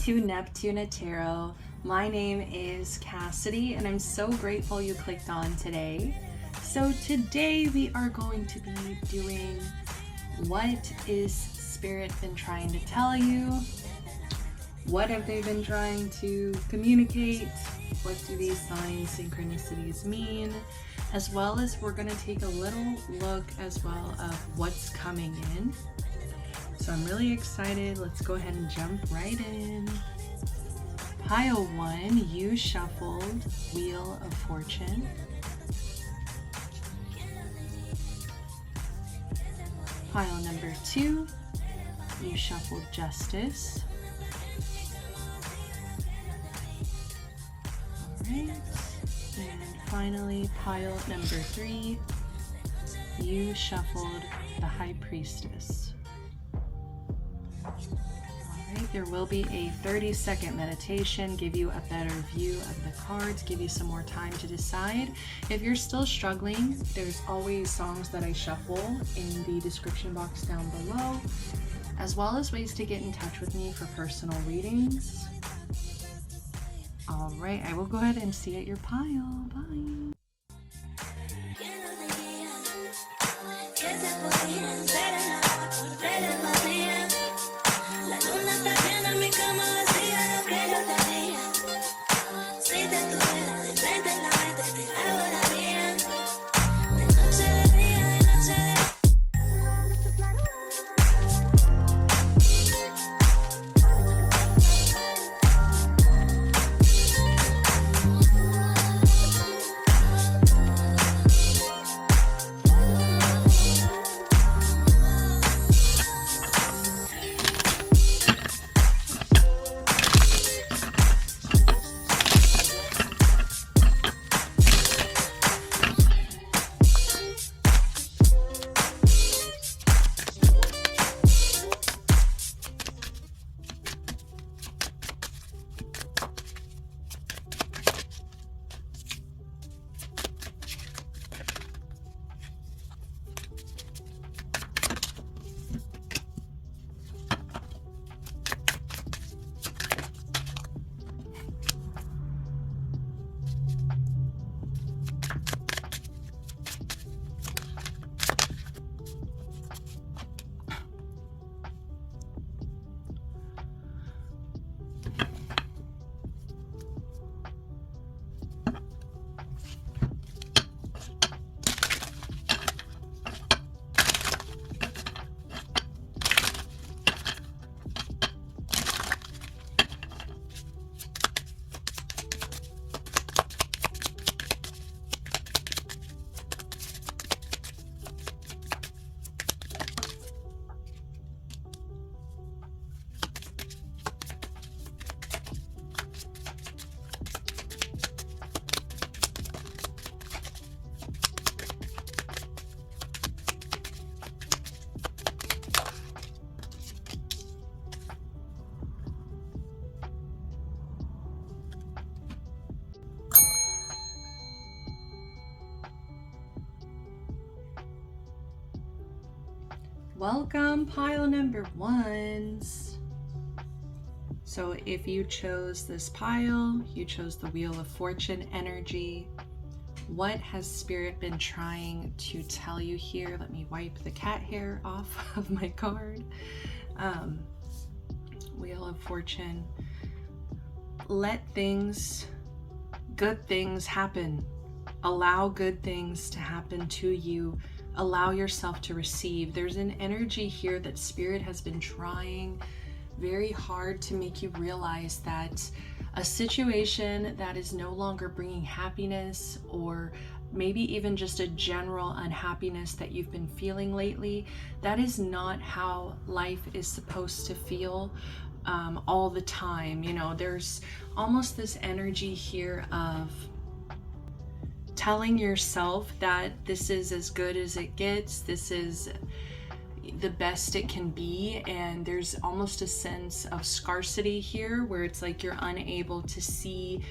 to Neptuna Tarot. My name is Cassidy and I'm so grateful you clicked on today. So today we are going to be doing what is Spirit been trying to tell you? What have they been trying to communicate? What do these signs, synchronicities mean? As well as we're going to take a little look as well of what's coming in. So I'm really excited. Let's go ahead and jump right in. Pile 1, you shuffled Wheel of Fortune. Pile number 2, you shuffled Justice. Alright, and finally pile number 3, you shuffled the High Priestess. Alright, there will be a 30-second meditation, give you a better view of the cards, give you some more time to decide. If you're still struggling, there's always songs that I shuffle in the description box down below, as well as ways to get in touch with me for personal readings. Alright, I will go ahead and see you at your pile. Bye! Welcome, pile number 1s. So if you chose this pile, you chose the Wheel of Fortune energy. What has Spirit been trying to tell you here? Let me wipe the cat hair off of my card. Wheel of Fortune. Let things, good things happen. Allow good things to happen to you. Allow yourself to receive. There's an energy here that Spirit has been trying very hard to make you realize that a situation that is no longer bringing happiness, or maybe even just a general unhappiness that you've been feeling lately, that is not how life is supposed to feel all the time. You know, there's almost this energy here of telling yourself that this is as good as it gets, this is the best it can be, and there's almost a sense of scarcity here where it's like you're unable to see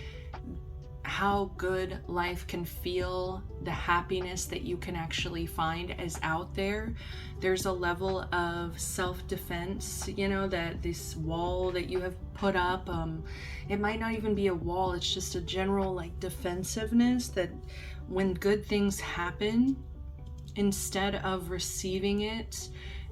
how good life can feel, the happiness that you can actually find is out there. There's a level of self-defense, you know, that this wall that you have put up, it might not even be a wall, it's just a general like defensiveness that when good things happen, instead of receiving it,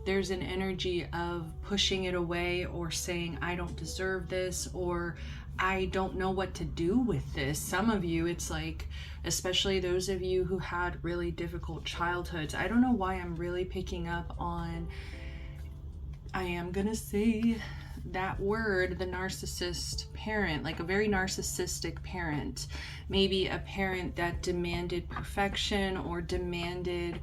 there's an energy of pushing it away or saying, I don't deserve this, or I don't know what to do with this. Some of you, it's like, especially those of you who had really difficult childhoods. I don't know why I'm really picking up on, I am gonna say that word, the narcissist parent, like a very narcissistic parent. Maybe a parent that demanded perfection or demanded,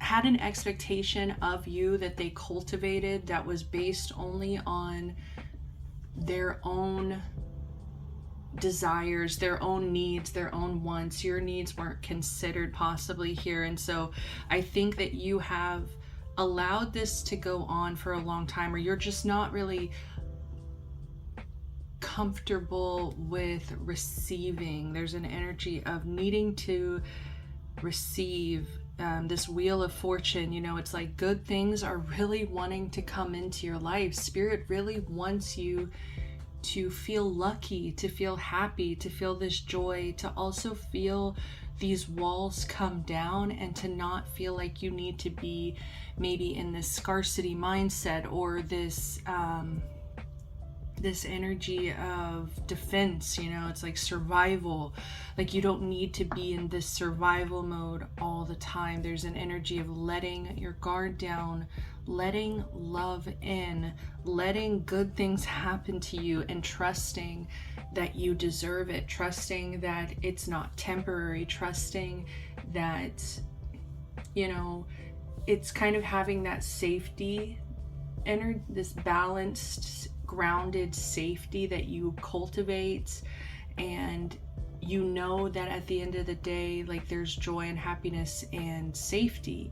had an expectation of you that they cultivated that was based only on their own desires, their own needs, their own wants. Your needs weren't considered possibly here. And so I think that you have allowed this to go on for a long time, or you're just not really comfortable with receiving. There's an energy of needing to receive. This wheel of fortune, you know, it's like good things are really wanting to come into your life. Spirit really wants you to feel lucky, to feel happy, to feel this joy, to also feel these walls come down, and to not feel like you need to be maybe in this scarcity mindset or this this energy of defense, you know, it's like survival. Like you don't need to be in this survival mode all the time. There's an energy of letting your guard down, letting love in, letting good things happen to you, and trusting that you deserve it, trusting that it's not temporary, trusting that, you know, it's kind of having that safety, this balanced, grounded safety that you cultivate, and you know that at the end of the day, like there's joy and happiness and safety.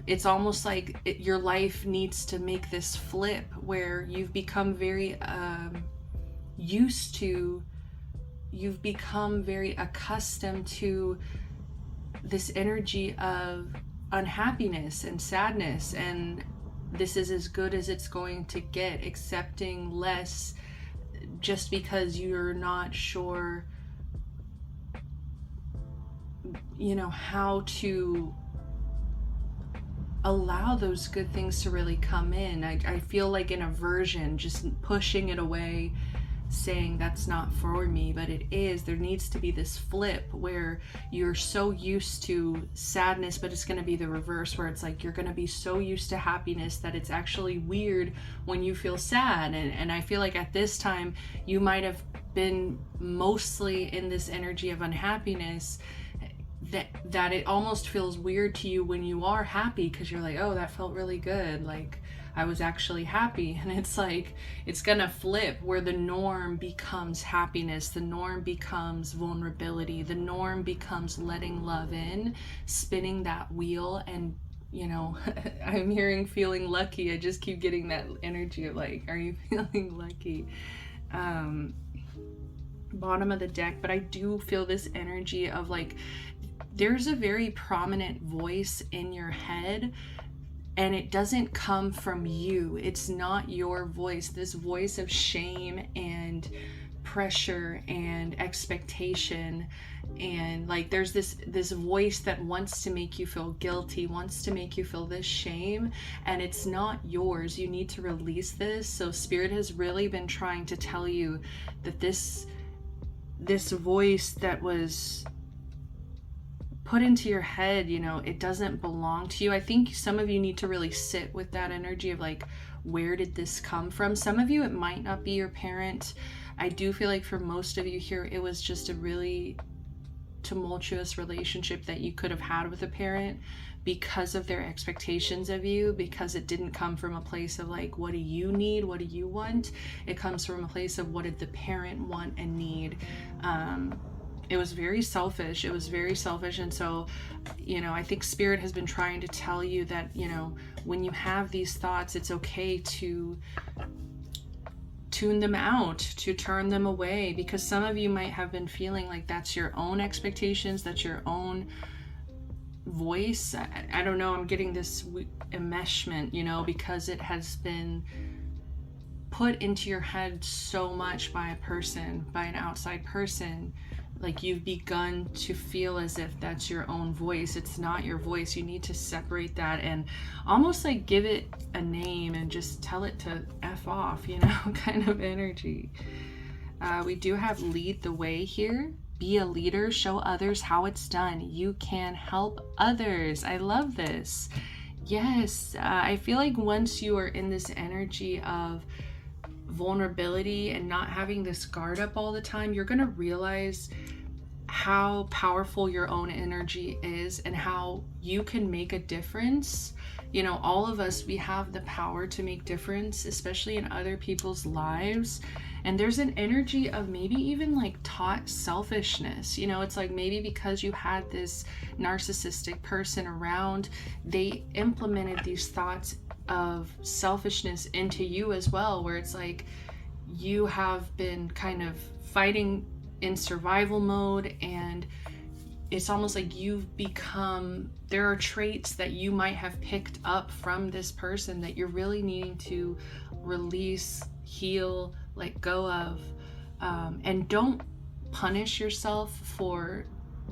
It's almost like your life needs to make this flip where you've become very you've become very accustomed to this energy of unhappiness and sadness, and this is as good as it's going to get, accepting less just because you're not sure, you know, how to allow those good things to really come in. I feel like an aversion, just pushing it away, saying that's not for me, but it is. There needs to be this flip where you're so used to sadness, but it's going to be the reverse, where it's like you're going to be so used to happiness that it's actually weird when you feel sad. And I feel like at this time you might have been mostly in this energy of unhappiness, that it almost feels weird to you when you are happy, because you're like, oh, that felt really good, like I was actually happy. And it's like, it's gonna flip where the norm becomes happiness, the norm becomes vulnerability, the norm becomes letting love in, spinning that wheel. And you know, I'm hearing feeling lucky. I just keep getting that energy of like, are you feeling lucky? Bottom of the deck, but I do feel this energy of like, there's a very prominent voice in your head, and it doesn't come from you. It's not your voice. This voice of shame and pressure and expectation, and like there's this voice that wants to make you feel guilty, wants to make you feel this shame, and it's not yours. You need to release this. So Spirit has really been trying to tell you that this voice that was put into your head, you know, it doesn't belong to you. I think some of you need to really sit with that energy of like, where did this come from? Some of you, it might not be your parent. I do feel like for most of you here, it was just a really tumultuous relationship that you could have had with a parent because of their expectations of you, because it didn't come from a place of like, what do you need? What do you want? It comes from a place of what did the parent want and need? It was very selfish. It was very selfish. And so, you know, I think Spirit has been trying to tell you that, you know, when you have these thoughts, it's okay to tune them out, to turn them away, because some of you might have been feeling like that's your own expectations, that's your own voice. I don't know, I'm getting this enmeshment, you know, because it has been put into your head so much by a person, by an outside person. Like, you've begun to feel as if that's your own voice. It's not your voice. You need to separate that and almost like give it a name and just tell it to F off, you know, kind of energy. We do have lead the way here. Be a leader, show others how it's done. You can help others. I love this. Yes, I feel like once you are in this energy of vulnerability and not having this guard up all the time, you're going to realize how powerful your own energy is and how you can make a difference. You know, all of us, we have the power to make difference, especially in other people's lives. And there's an energy of maybe even like taught selfishness. You know, it's like maybe because you had this narcissistic person around, they implemented these thoughts of selfishness into you as well, where it's like you have been kind of fighting in survival mode, and it's almost like you've become, there are traits that you might have picked up from this person that you're really needing to release, heal, let go of. And don't punish yourself for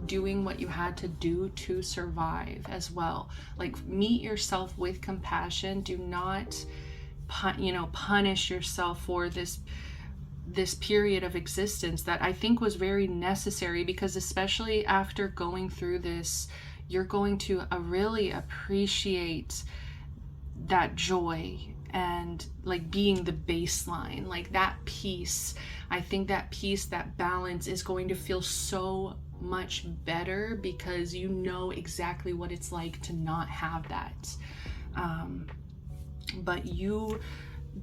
doing what you had to do to survive as well. Like, meet yourself with compassion. Do not punish yourself for this period of existence that I think was very necessary, because especially after going through this, you're going to really appreciate that joy and like being the baseline, like that peace. I think that peace, that balance is going to feel so much better because you know exactly what it's like to not have that. But you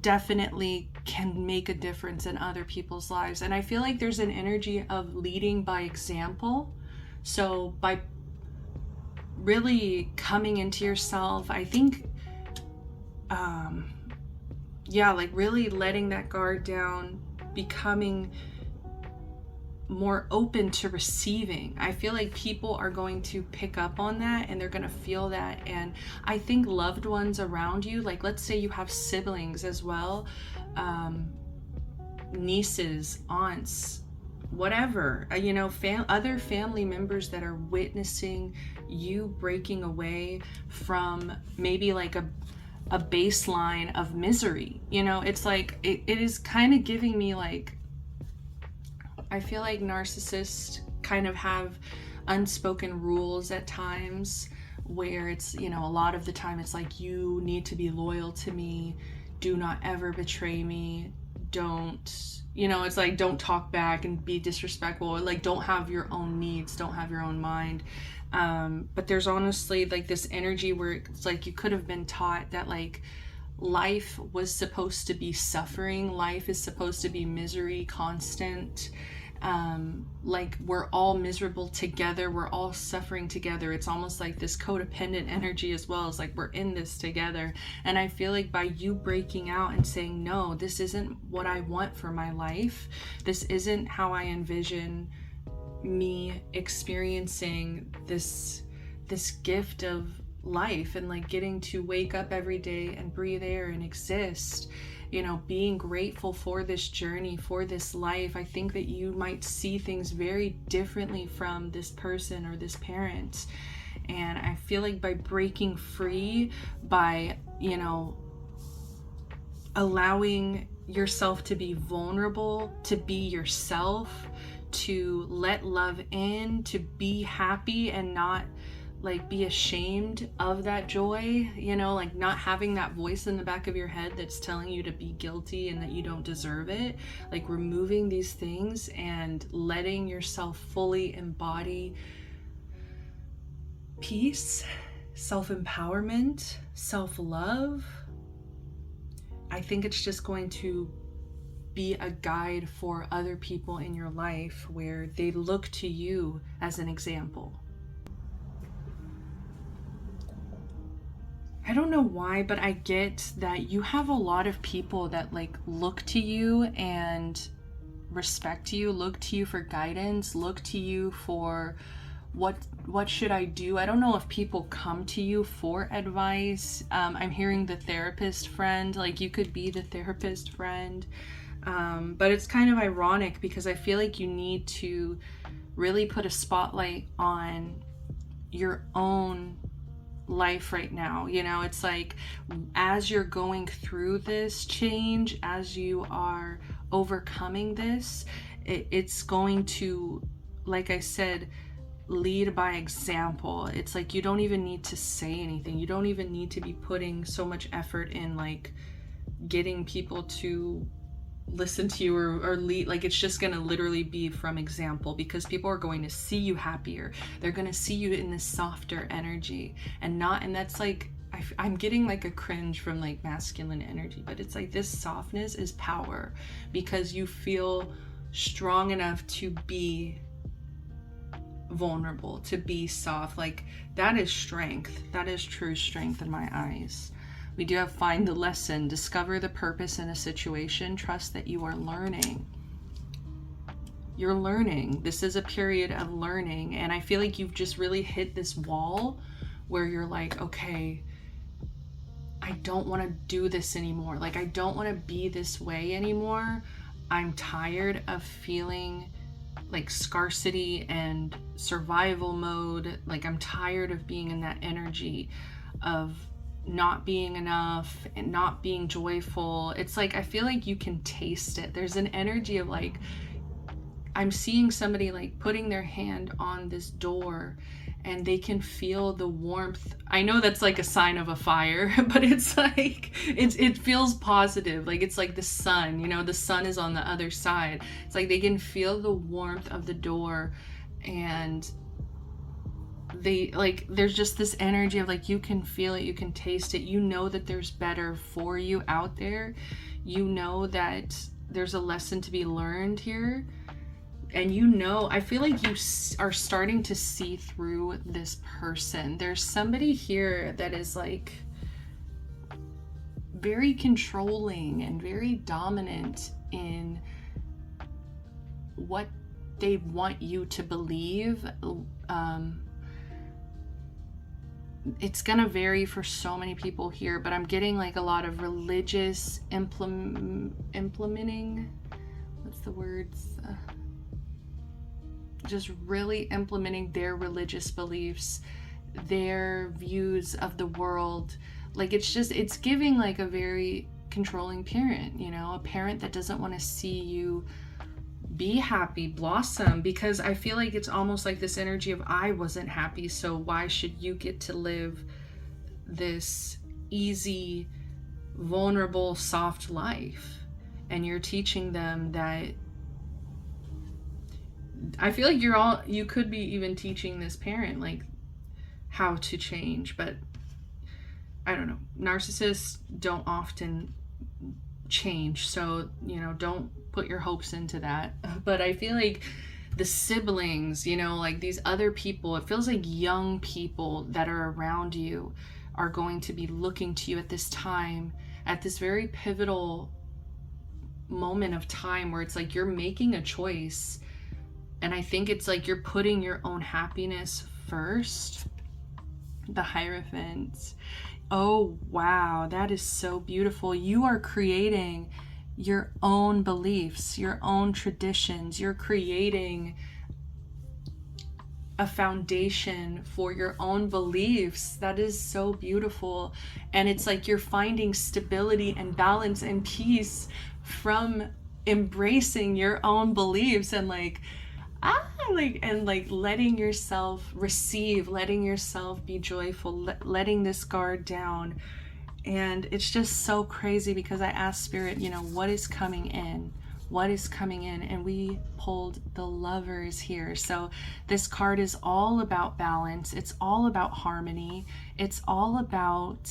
definitely can make a difference in other people's lives. And I feel like there's an energy of leading by example. So by really coming into yourself, I think, like really letting that guard down, becoming more open to receiving. I feel like people are going to pick up on that and they're going to feel that. And I think loved ones around you, like let's say you have siblings as well, nieces, aunts, whatever, other family members that are witnessing you breaking away from maybe like a baseline of misery. It's like it is kind of giving me like, I feel like narcissists kind of have unspoken rules at times where it's, a lot of the time it's like, you need to be loyal to me, do not ever betray me, don't, it's like, don't talk back and be disrespectful, or like, don't have your own needs, don't have your own mind. But there's honestly like this energy where it's like you could have been taught that like life was supposed to be suffering, life is supposed to be misery, constant. Like we're all miserable together, we're all suffering together. It's almost like this codependent energy as well. It's like we're in this together. And I feel like by you breaking out and saying, no, this isn't what I want for my life, this isn't how I envision me experiencing this gift of life, and like getting to wake up every day and breathe air and exist, being grateful for this journey, for this life. I think that you might see things very differently from this person or this parent. And I feel like by breaking free, by, allowing yourself to be vulnerable, to be yourself, to let love in, to be happy and not like be ashamed of that joy, like not having that voice in the back of your head that's telling you to be guilty and that you don't deserve it. Like removing these things and letting yourself fully embody peace, self-empowerment, self-love. I think it's just going to be a guide for other people in your life where they look to you as an example. I don't know why, but I get that you have a lot of people that like look to you and respect you, look to you for guidance, look to you for what should I do. I don't know if people come to you for advice. I'm hearing the therapist friend, like you could be the therapist friend. But it's kind of ironic because I feel like you need to really put a spotlight on your own life right now. You know, it's like as you're going through this change, as you are overcoming this, it's going to, like I said, lead by example. It's like you don't even need to say anything. You don't even need to be putting so much effort in like getting people to listen to you or lead. Like it's just gonna literally be from example, because people are going to see you happier. They're gonna see you in this softer energy and that's like I'm getting like a cringe from like masculine energy, but it's like this softness is power because you feel strong enough to be vulnerable, to be soft. Like that is strength. That is true strength in my eyes. We do have find the lesson, discover the purpose in a situation, trust that you are learning. You're learning. This is a period of learning, and I feel like you've just really hit this wall where you're like, okay, I don't want to do this anymore. Like I don't want to be this way anymore. I'm tired of feeling like scarcity and survival mode. Like I'm tired of being in that energy of not being enough and not being joyful. It's like I feel like you can taste it. There's an energy of like I'm seeing somebody like putting their hand on this door and they can feel the warmth. I know that's like a sign of a fire, but it's like it feels positive. Like it's like the sun, you know, the sun is on the other side. It's like they can feel the warmth of the door, and they like there's just this energy of like you can feel it, you can taste it, you know that there's better for you out there, you know that there's a lesson to be learned here, and you know, I feel like you are starting to see through this person. There's somebody here that is like very controlling and very dominant in what they want you to believe. It's gonna vary for so many people here, but I'm getting like a lot of religious implementing, what's the words? Just really implementing their religious beliefs, their views of the world. Like it's giving like a very controlling parent, you know, a parent that doesn't want to see you be happy, blossom, because I feel like it's almost like this energy of I wasn't happy, so why should you get to live this easy, vulnerable, soft life? And you're teaching them that. I feel like you could be even teaching this parent like how to change, but I don't know. Narcissists don't often change, so you know, don't put your hopes into that. But I feel like the siblings, you know, like these other people, it feels like young people that are around you are going to be looking to you at this time, at this very pivotal moment of time where it's like you're making a choice. And I think it's like you're putting your own happiness first. The Hierophant. Oh, wow. That is so beautiful. You are creating your own beliefs, your own traditions. You're creating a foundation for your own beliefs. That is so beautiful. And it's like you're finding stability and balance and peace from embracing your own beliefs and letting yourself receive, letting yourself be joyful, letting this guard down. And it's just so crazy because I asked Spirit, you know, what is coming in? What is coming in? And we pulled the Lovers here. So this card is all about balance. It's all about harmony. It's all about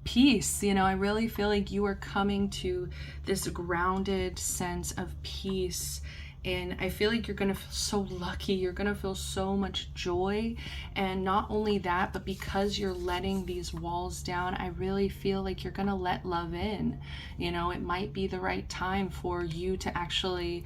peace. You know, I really feel like you are coming to this grounded sense of peace And I feel like you're gonna feel so lucky. You're gonna feel so much joy. And not only that, but because you're letting these walls down, I really feel like you're gonna let love in. You know, it might be the right time for you to actually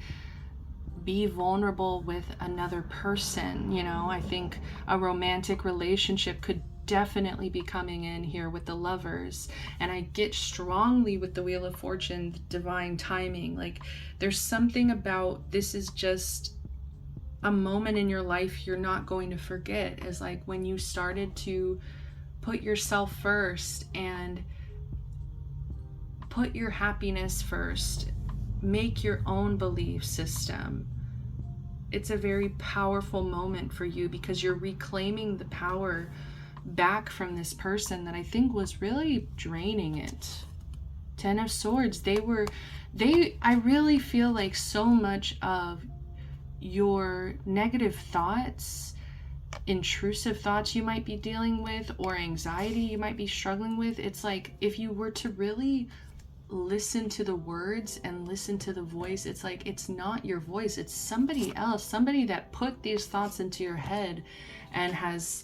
be vulnerable with another person. You know, I think a romantic relationship could definitely be coming in here with the Lovers. And I get strongly with the Wheel of Fortune, the divine timing. Like, there's something about this is just a moment in your life you're not going to forget. Is like when you started to put yourself first and put your happiness first, make your own belief system. It's a very powerful moment for you because you're reclaiming the power back from this person that I think was really draining it. Ten of Swords, I really feel like so much of your negative thoughts, intrusive thoughts you might be dealing with, or anxiety you might be struggling with, it's like if you were to really listen to the words and listen to the voice, it's like it's not your voice, it's somebody else, somebody that put these thoughts into your head and has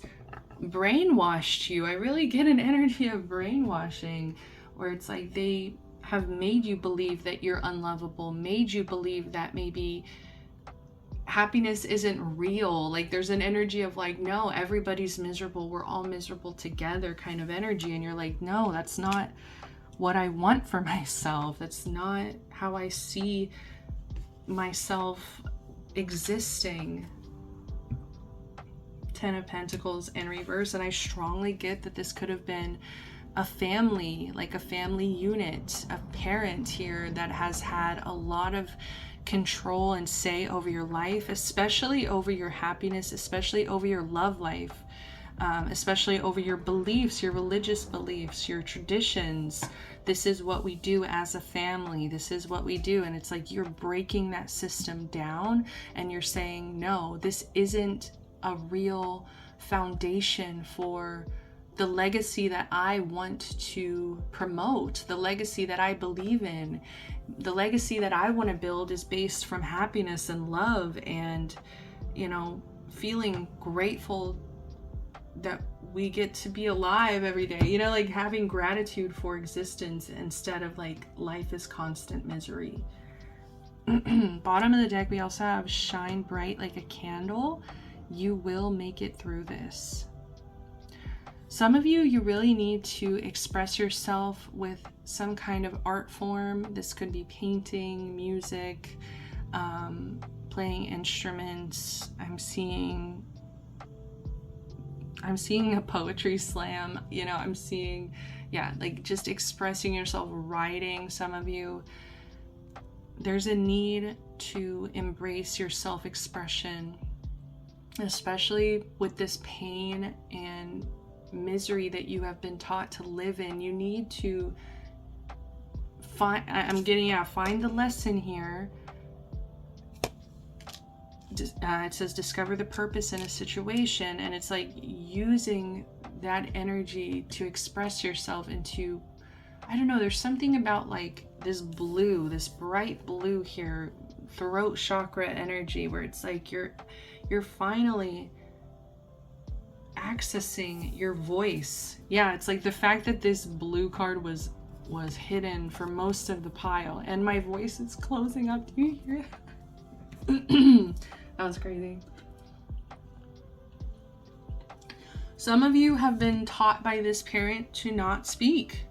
brainwashed you. I really get an energy of brainwashing, where it's like they have made you believe that you're unlovable, made you believe that maybe happiness isn't real. Like there's an energy of like, no, everybody's miserable, we're all miserable together kind of energy. And you're like, no, that's not what I want for myself. That's not how I see myself existing. Ten of Pentacles in reverse. And I strongly get that this could have been a family, like a family unit, a parent here that has had a lot of control and say over your life, especially over your happiness, especially over your love life. Especially over your beliefs, your religious beliefs, your traditions. This is what we do as a family. This is what we do. And it's like you're breaking that system down and you're saying, no, this isn't a real foundation for the legacy that I want to promote, the legacy that I believe in. The legacy that I want to build is based from happiness and love and, you know, feeling grateful that we get to be alive every day, you know, like having gratitude for existence instead of like life is constant misery. Bottom of the deck, we also have shine bright like a candle. You will make it through this. Some of you really need to express yourself with some kind of art form. This could be painting, music, playing instruments. I'm seeing a poetry slam, you know, I'm seeing, yeah, like just expressing yourself, writing. Some of you, there's a need to embrace your self-expression, especially with this pain and misery that you have been taught to live in. You need to find the lesson here. It says discover the purpose in a situation, and it's like using that energy to express yourself into, I don't know, there's something about like this blue, this bright blue here, throat chakra energy, where it's like you're finally accessing your voice. Yeah, it's like the fact that this blue card was hidden for most of the pile, and my voice is closing up. Do you hear that? That was crazy. Some of you have been taught by this parent to not speak.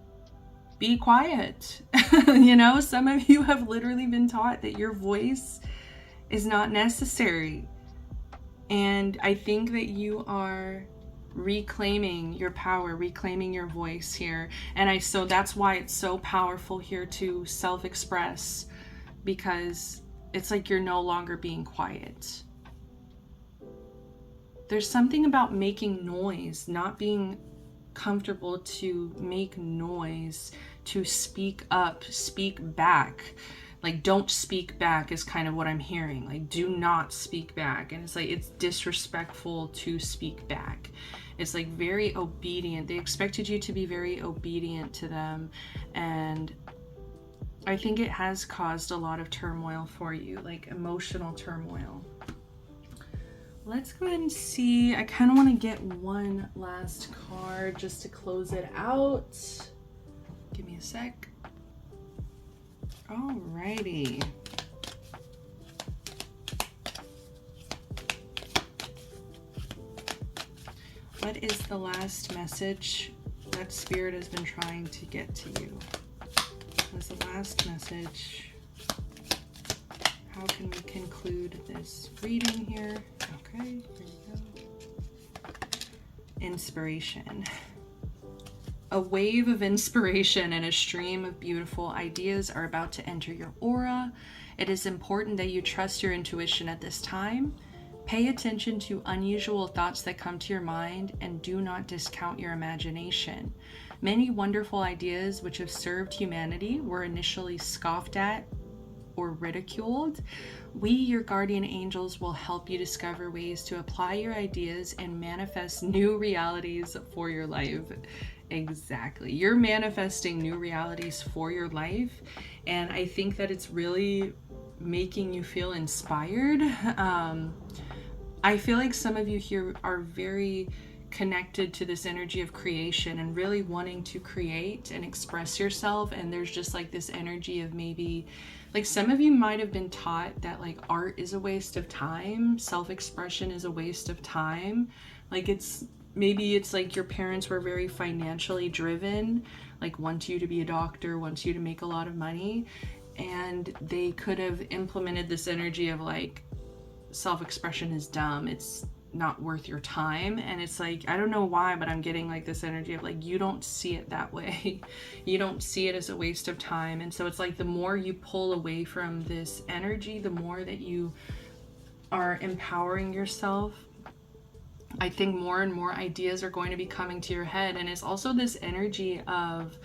Be quiet. You know, some of you have literally been taught that your voice is not necessary. And I think that you are reclaiming your power, reclaiming your voice here. And so that's why it's so powerful here to self-express, because it's like you're no longer being quiet. There's something about making noise, not being comfortable to make noise, to speak up, speak back. Like, don't speak back is kind of what I'm hearing. Like, do not speak back. And it's like, it's disrespectful to speak back. It's like very obedient. They expected you to be very obedient to them. And I think it has caused a lot of turmoil for you, like emotional turmoil. Let's go ahead and see. I kind of want to get one last card just to close it out. Give me a sec. Alrighty. What is the last message that Spirit has been trying to get to you? What is the last message? How can we conclude this reading here? Okay, here we go. Inspiration. A wave of inspiration and a stream of beautiful ideas are about to enter your aura. It is important that you trust your intuition at this time. Pay attention to unusual thoughts that come to your mind and do not discount your imagination. Many wonderful ideas which have served humanity were initially scoffed at or ridiculed. We, your guardian angels, will help you discover ways to apply your ideas and manifest new realities for your life. Exactly. You're manifesting new realities for your life, and I think that it's really making you feel inspired. I feel like some of you here are very connected to this energy of creation and really wanting to create and express yourself, and there's just like this energy of maybe like some of you might have been taught that like art is a waste of time, self-expression is a waste of time. Like maybe it's like your parents were very financially driven, like want you to be a doctor, wants you to make a lot of money, and they could have implemented this energy of like self-expression is dumb, it's not worth your time. And it's like, I don't know why, but I'm getting like this energy of like, you don't see it that way. You don't see it as a waste of time. And so it's like the more you pull away from this energy, the more that you are empowering yourself, I think more and more ideas are going to be coming to your head. And it's also this energy of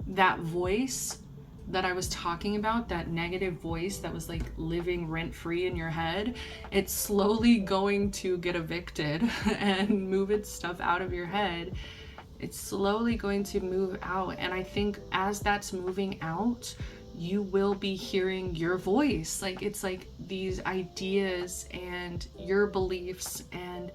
that voice that I was talking about, that negative voice that was like living rent-free in your head. It's slowly going to get evicted and move its stuff out of your head. It's slowly going to move out. And I think as that's moving out, you will be hearing your voice. Like it's like these ideas and your beliefs and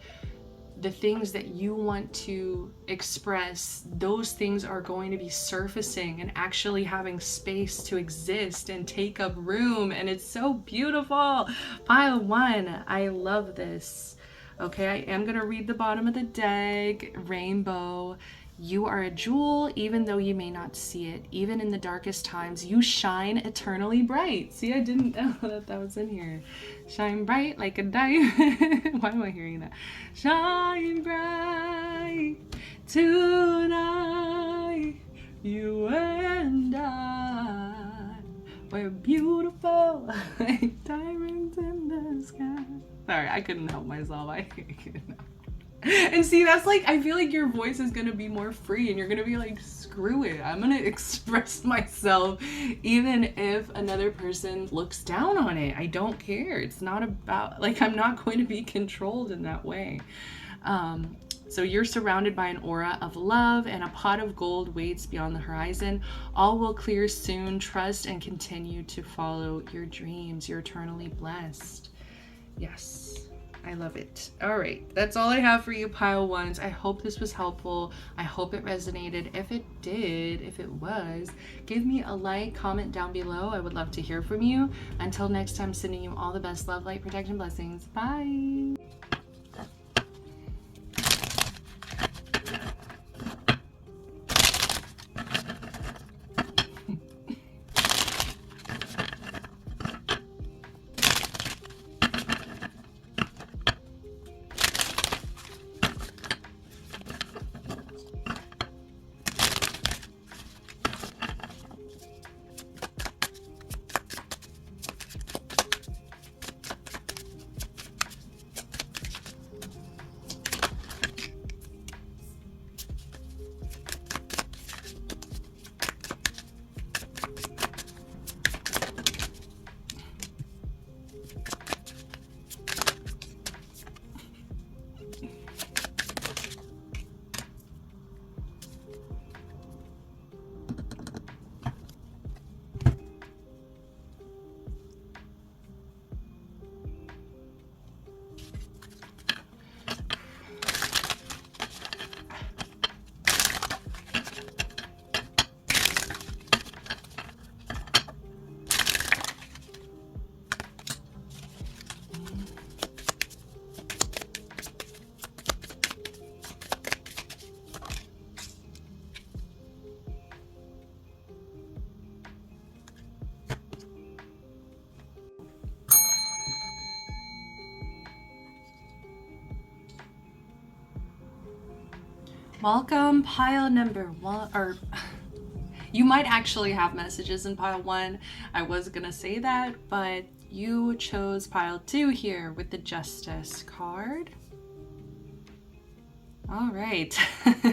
the things that you want to express, those things are going to be surfacing and actually having space to exist and take up room. And it's so beautiful. Pile one, I love this. Okay, I am gonna read the bottom of the deck. Rainbow. You are a jewel, even though you may not see it. Even in the darkest times, you shine eternally bright. See, I didn't know that was in here. Shine bright like a diamond. Why am I hearing that? Shine bright tonight, you and I. We're beautiful like diamonds in the sky. Sorry, I couldn't help myself. I couldn't help. And see, that's like, I feel like your voice is gonna be more free and you're gonna be like, screw it, I'm gonna express myself even if another person looks down on it. I don't care. It's not about, like, I'm not going to be controlled in that way. So you're surrounded by an aura of love, and a pot of gold waits beyond the horizon. All will clear soon. Trust and continue to follow your dreams. You're eternally blessed. Yes. I love it. All right, that's all I have for you, pile ones. I hope this was helpful. I hope it resonated. If it did, if it was, give me a like, comment down below. I would love to hear from you. Until next time, sending you all the best love, light, protection, blessings. Bye. Welcome, pile number one, or you might actually have messages in pile one. I was gonna say that, but you chose pile two here with the Justice card. All right,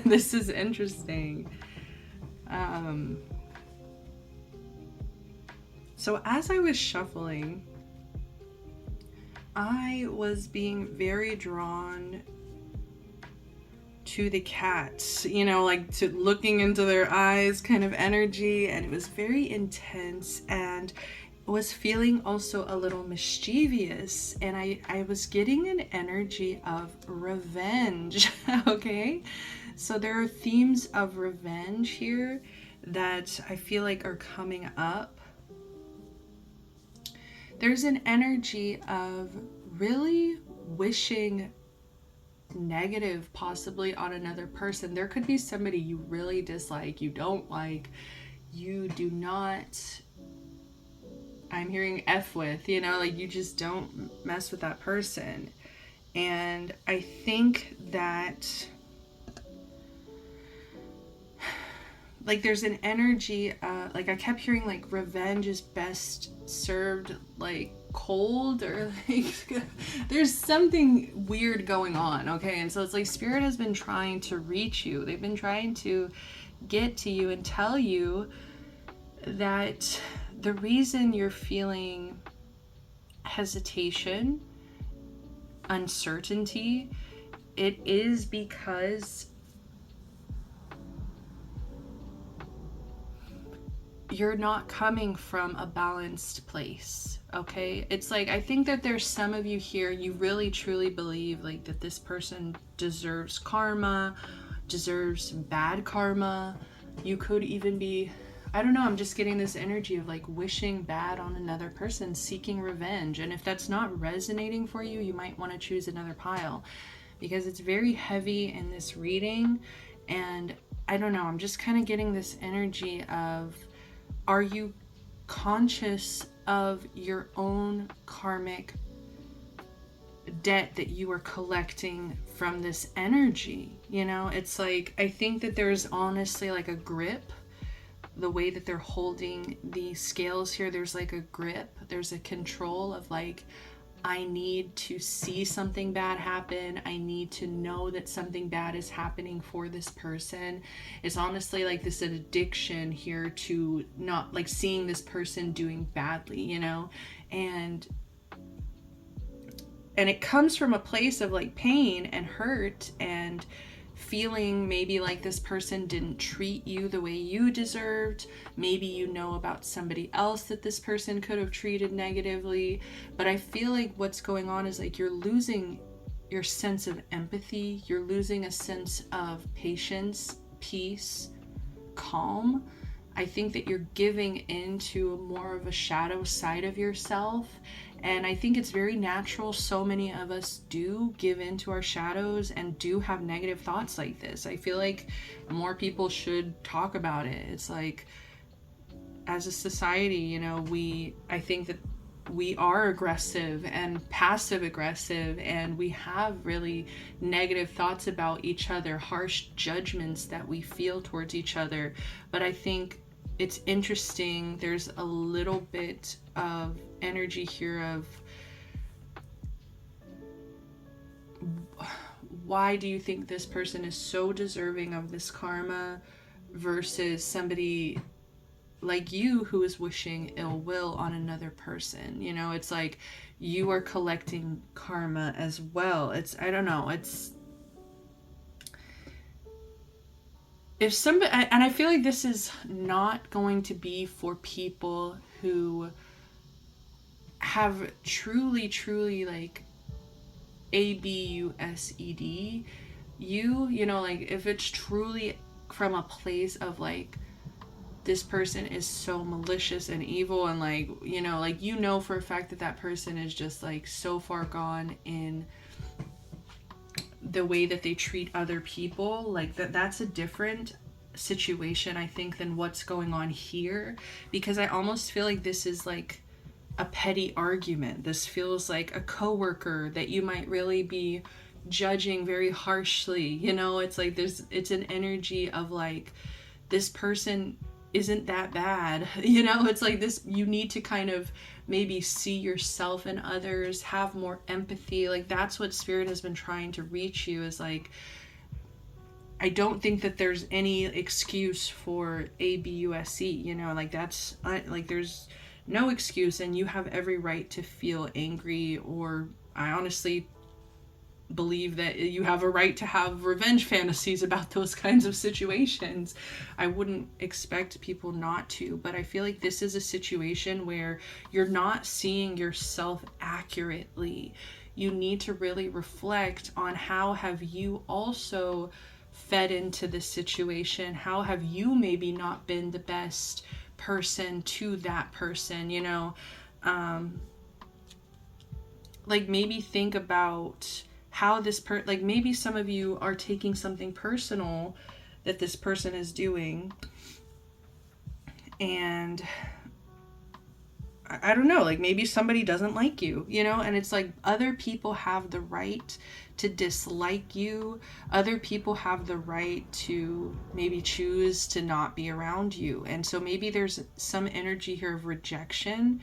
this is interesting. So as I was shuffling, I was being very drawn to the cats, you know, like to looking into their eyes kind of energy, and it was very intense, and was feeling also a little mischievous, and I was getting an energy of revenge. Okay, so there are themes of revenge here that I feel like are coming up. There's an energy of really wishing negative possibly on another person. There could be somebody you really dislike, you don't like, you do not, I'm hearing F with, you know, like you just don't mess with that person. And I think that like there's an energy, like I kept hearing like revenge is best served like cold, or like there's something weird going on, okay? And so it's like Spirit has been trying to reach you. They've been trying to get to you and tell you that the reason you're feeling hesitation, uncertainty, it is because you're not coming from a balanced place, okay? It's like, I think that there's some of you here, you really truly believe like that this person deserves karma, deserves bad karma. You could even be, I don't know, I'm just getting this energy of like wishing bad on another person, seeking revenge. And if that's not resonating for you, you might want to choose another pile, because it's very heavy in this reading. And I don't know, I'm just kind of getting this energy of, are you conscious of your own karmic debt that you are collecting from this energy? You know, it's like, I think that there's honestly like a grip, the way that they're holding the scales here, there's like a grip, there's a control of like, I need to see something bad happen. I need to know that something bad is happening for this person. It's honestly like this addiction here to not like seeing this person doing badly, you know? And it comes from a place of like pain and hurt and feeling maybe like this person didn't treat you the way you deserved. Maybe you know about somebody else that this person could have treated negatively. But I feel like what's going on is like you're losing your sense of empathy. You're losing a sense of patience, peace, calm. I think that you're giving into more of a shadow side of yourself. And I think it's very natural. So many of us do give into our shadows and do have negative thoughts like this. I feel like more people should talk about it. It's like, as a society, you know, I think that we are aggressive and passive aggressive, and we have really negative thoughts about each other, harsh judgments that we feel towards each other. But I think it's interesting, there's a little bit of energy here of, why do you think this person is so deserving of this karma versus somebody like you who is wishing ill will on another person? You know, it's like you are collecting karma as well. It's, I don't know, it's, if somebody, and I feel like this is not going to be for people who have truly like ABUSED, you know, like if it's truly from a place of like, this person is so malicious and evil, and like, you know for a fact that that person is just like so far gone in the way that they treat other people, like that's a different situation, I think, than what's going on here. Because I almost feel like this is like a petty argument. This feels like a coworker that you might really be judging very harshly, you know. It's like it's an energy of like, this person isn't that bad, you know. It's like this, you need to kind of maybe see yourself in others, have more empathy. Like that's what spirit has been trying to reach you, is like, I don't think that there's any excuse for ABUSE, you know, like that's like there's no excuse, and you have every right to feel angry, or I honestly believe that you have a right to have revenge fantasies about those kinds of situations. I wouldn't expect people not to, but I feel like this is a situation where you're not seeing yourself accurately. You need to really reflect on how have you also fed into this situation? How have you maybe not been the best person to that person, you know? Like maybe think about how this like maybe some of you are taking something personal that this person is doing, and I don't know, like maybe somebody doesn't like you, you know, and it's like other people have the right to dislike you. Other people have the right to maybe choose to not be around you. And so maybe there's some energy here of rejection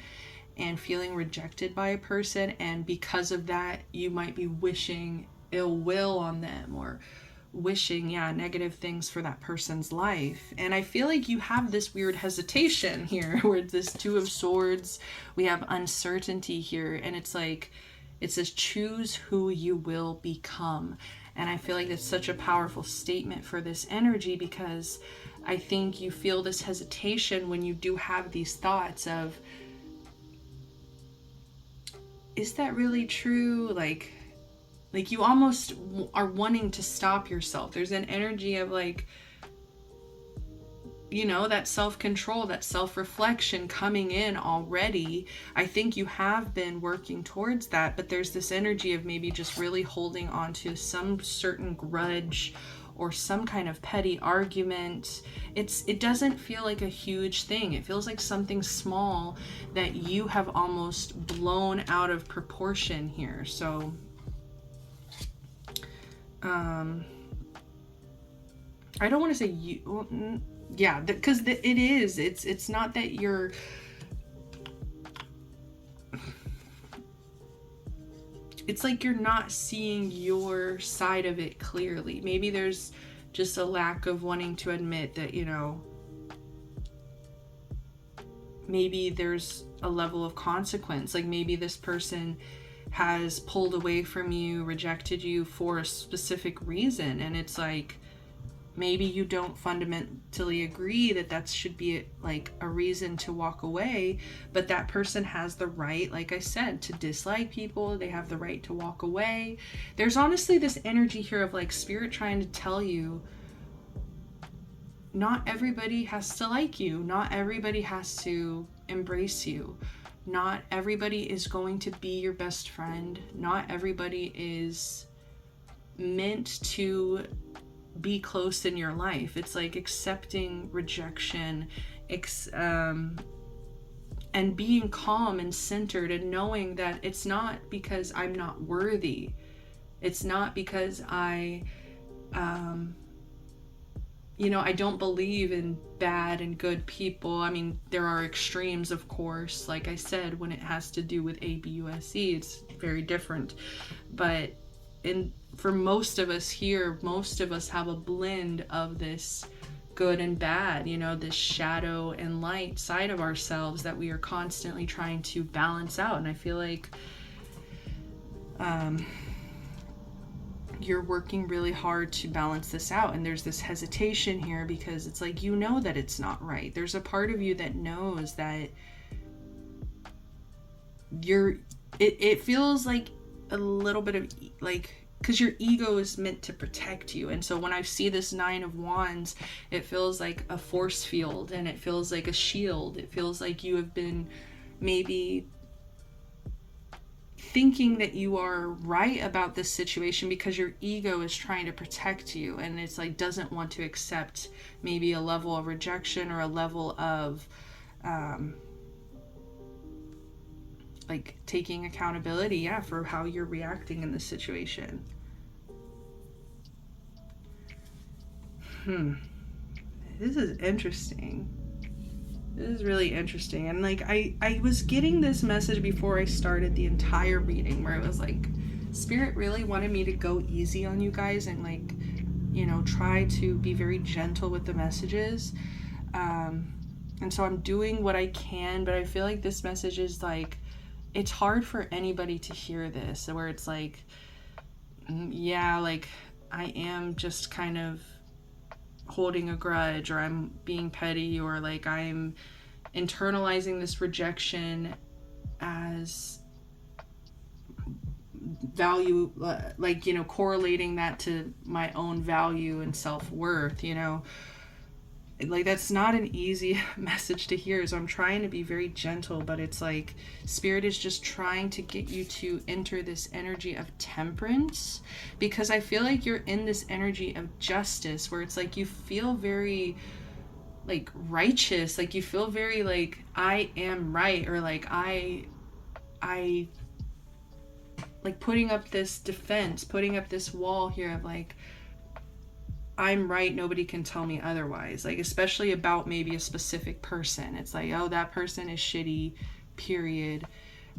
and feeling rejected by a person, and because of that you might be wishing ill will on them, or wishing negative things for that person's life. And I feel like you have this weird hesitation here where this Two of Swords, we have uncertainty here, and it's like it says choose who you will become. And I feel like it's such a powerful statement for this energy, because I think you feel this hesitation when you do have these thoughts of, is that really true? Like you almost are wanting to stop yourself. There's an energy of like, you know, that self-control, that self-reflection coming in already. I think you have been working towards that, but there's this energy of maybe just really holding on to some certain grudge or some kind of petty argument. It doesn't feel like a huge thing. It feels like something small that you have almost blown out of proportion here. So I don't want to say you, well, yeah, because it is, it's not that you're, it's like you're not seeing your side of it clearly. Maybe there's just a lack of wanting to admit that, you know, maybe there's a level of consequence. Like maybe this person has pulled away from you, rejected you for a specific reason, and it's like maybe you don't fundamentally agree that that should be like a reason to walk away, but that person has the right, like I said, to dislike people. They have the right to walk away. There's honestly this energy here of like spirit trying to tell you not everybody has to like you, not everybody has to embrace you, not everybody is going to be your best friend, not everybody is meant to be close in your life. It's like accepting rejection, and being calm and centered, and knowing that it's not because I'm not worthy. It's not because I you know, I don't believe in bad and good people. I mean, there are extremes, of course. Like I said, when it has to do with ABUSE, it's very different. But for most of us here, most of us have a blend of this good and bad, you know, this shadow and light side of ourselves that we are constantly trying to balance out. And I feel like you're working really hard to balance this out, and there's this hesitation here because it's like, you know that it's not right. There's a part of you that knows that it feels like a little bit of like, because your ego is meant to protect you. And so when I see this Nine of Wands, it feels like a force field, and it feels like a shield. It feels like you have been maybe thinking that you are right about this situation because your ego is trying to protect you, and it's like doesn't want to accept maybe a level of rejection or a level of like taking accountability for how you're reacting in this situation. This is interesting. This is really interesting. And like I was getting this message before I started the entire reading, where it was like Spirit really wanted me to go easy on you guys and like, you know, try to be very gentle with the messages. And so I'm doing what I can, but I feel like this message is like, it's hard for anybody to hear this, where it's like, yeah, like I am just kind of holding a grudge, or I'm being petty, or like I'm internalizing this rejection as value, like, you know, correlating that to my own value and self-worth, you know. Like, that's not an easy message to hear, so I'm trying to be very gentle, but it's like Spirit is just trying to get you to enter this energy of temperance, because I feel like you're in this energy of justice, where it's like you feel very like righteous, like you feel very like I am right, or like I like putting up this defense, putting up this wall here of like, I'm right, nobody can tell me otherwise. Like, especially about maybe a specific person. It's like, oh, that person is shitty, period.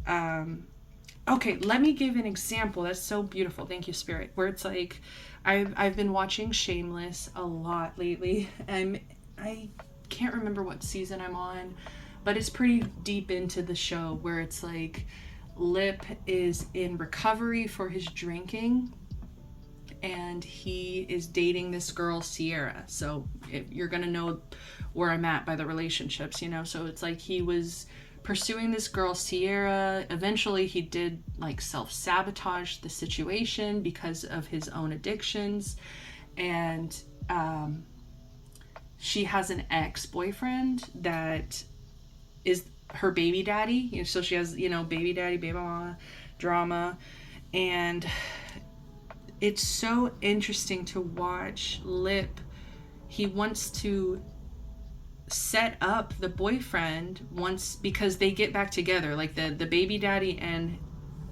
Okay, let me give an example. That's so beautiful. Thank you, Spirit. Where it's like, I've been watching Shameless a lot lately. And I can't remember what season I'm on, but it's pretty deep into the show, where it's like Lip is in recovery for his drinking, and he is dating this girl, Sierra. So you're gonna know where I'm at by the relationships, you know. So it's like he was pursuing this girl, Sierra. Eventually he did like self-sabotage the situation because of his own addictions, and she has an ex-boyfriend that is her baby daddy, you know. So she has, you know, baby daddy, baby mama drama. And it's so interesting to watch Lip. He wants to set up the boyfriend once, because they get back together, like the baby daddy and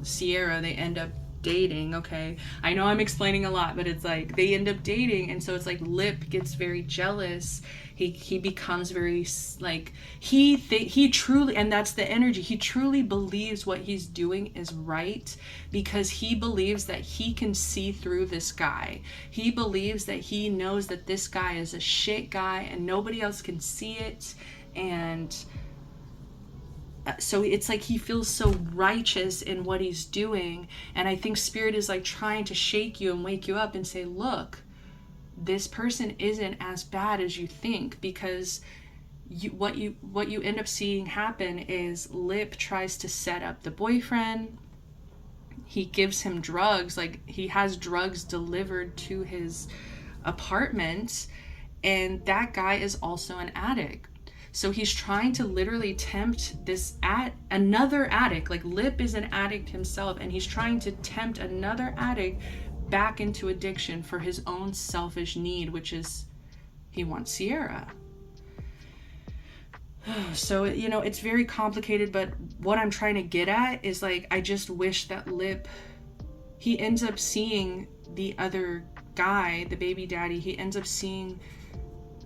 Sierra, they end up dating. Okay, I know I'm explaining a lot, but it's like they end up dating, and so it's like Lip gets very jealous. He becomes very like he truly, and that's the energy, he truly believes what he's doing is right, because he believes that he can see through this guy. He believes that he knows that this guy is a shit guy and nobody else can see it. And so it's like he feels so righteous in what he's doing. And I think Spirit is like trying to shake you and wake you up and say, look, this person isn't as bad as you think, because what you end up seeing happen is Lip tries to set up the boyfriend. He gives him drugs, like he has drugs delivered to his apartment, and that guy is also an addict. So he's trying to literally tempt another addict. Like Lip is an addict himself, and he's trying to tempt another addict back into addiction for his own selfish need, which is he wants Sierra. So, you know, it's very complicated, but what I'm trying to get at is like, I just wish that Lip, he ends up seeing the other guy, the baby daddy, he ends up seeing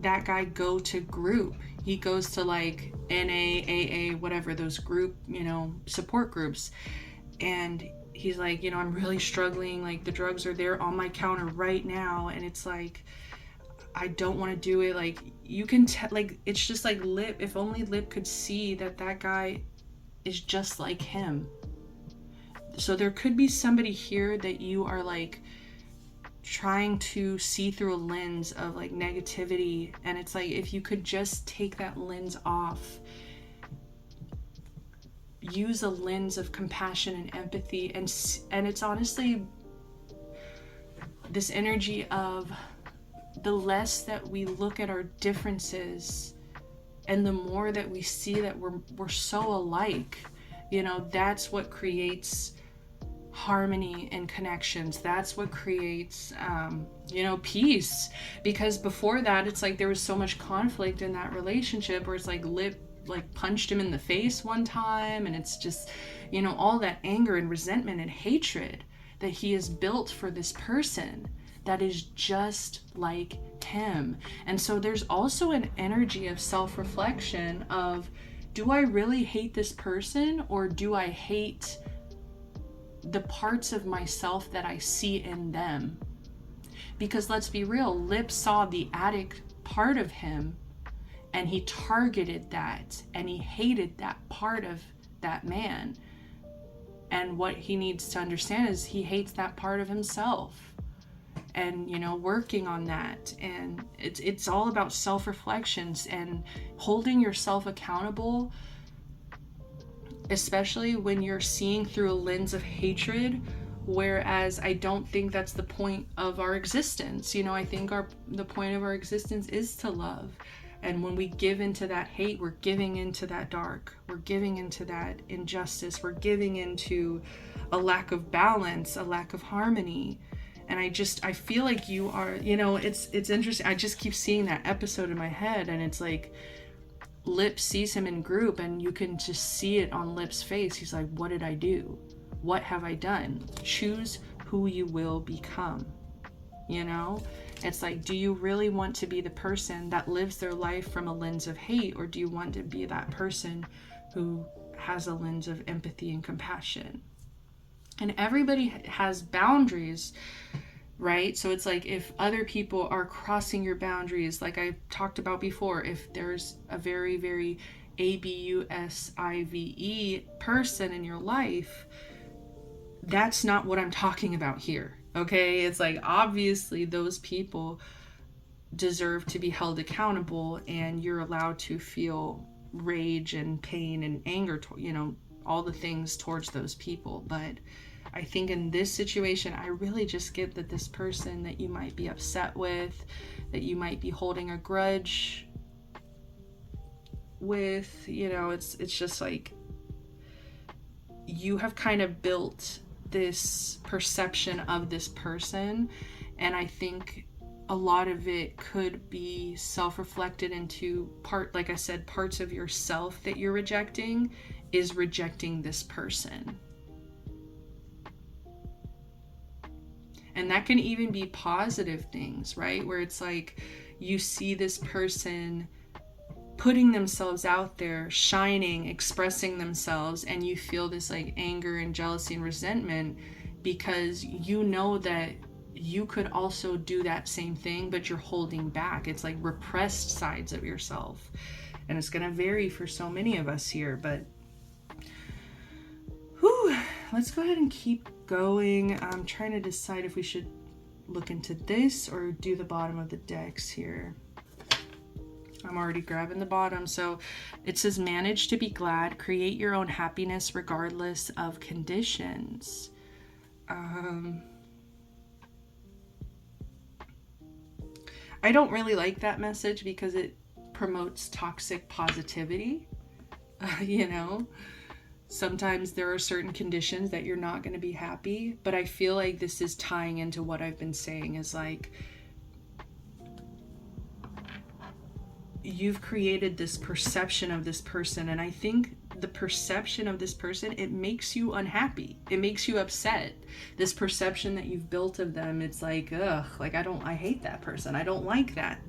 that guy go to group. He goes to like NA, AA, whatever, those group, you know, support groups. And he's like, you know, I'm really struggling. Like the drugs are there on my counter right now. And it's like, I don't want to do it. Like you can like, it's just like Lip, if only Lip could see that that guy is just like him. So there could be somebody here that you are like trying to see through a lens of like negativity, and it's like, if you could just take that lens off, use a lens of compassion and empathy, and it's honestly this energy of the less that we look at our differences and the more that we see that we're so alike, you know, that's what creates harmony and connections. That's what creates you know, peace. Because before that, it's like there was so much conflict in that relationship, where it's like Lip like punched him in the face one time, and it's just, you know, all that anger and resentment and hatred that he has built for this person that is just like him. And so there's also an energy of self-reflection of, do I really hate this person, or do I hate the parts of myself that I see in them? Because let's be real, Lip saw the addict part of him, and he targeted that, and he hated that part of that man. And what he needs to understand is he hates that part of himself. And, you know, working on that. And it's all about self-reflections and holding yourself accountable, especially when you're seeing through a lens of hatred. Whereas I don't think that's the point of our existence. You know, I think the point of our existence is to love. And when we give into that hate, we're giving into that dark. We're giving into that injustice. We're giving into a lack of balance, a lack of harmony. And I feel like you are, you know, it's interesting. I just keep seeing that episode in my head, and it's like Lip sees him in group, and you can just see it on Lip's face. He's like, what did I do? What have I done? Choose who you will become. You know, it's like, do you really want to be the person that lives their life from a lens of hate, or do you want to be that person who has a lens of empathy and compassion? And everybody has boundaries, right? So it's like, if other people are crossing your boundaries, like I talked about before, if there's a very, very abusive person in your life, that's not what I'm talking about here. Okay, it's like, obviously those people deserve to be held accountable, and you're allowed to feel rage and pain and anger, you know, all the things towards those people. But I think in this situation, I really just get that this person that you might be upset with, that you might be holding a grudge with, you know, it's just like, you have kind of built this perception of this person, and I think a lot of it could be self-reflected into like I said, parts of yourself that you're rejecting is rejecting this person. And that can even be positive things, right? Where it's like, you see this person putting themselves out there, shining, expressing themselves, and you feel this like anger and jealousy and resentment, because you know that you could also do that same thing, but you're holding back. It's like repressed sides of yourself. And it's going to vary for so many of us here, but let's go ahead and keep going. I'm trying to decide if we should look into this or do the bottom of the decks here. I'm already grabbing the bottom. So it says, manage to be glad, create your own happiness regardless of conditions. I don't really like that message because it promotes toxic positivity. You know, sometimes there are certain conditions that you're not going to be happy, but I feel like this is tying into what I've been saying, is like, you've created this perception of this person, and I think the perception of this person, it makes you unhappy, it makes you upset. This perception that you've built of them, it's like, ugh, like I hate that person, I don't like that.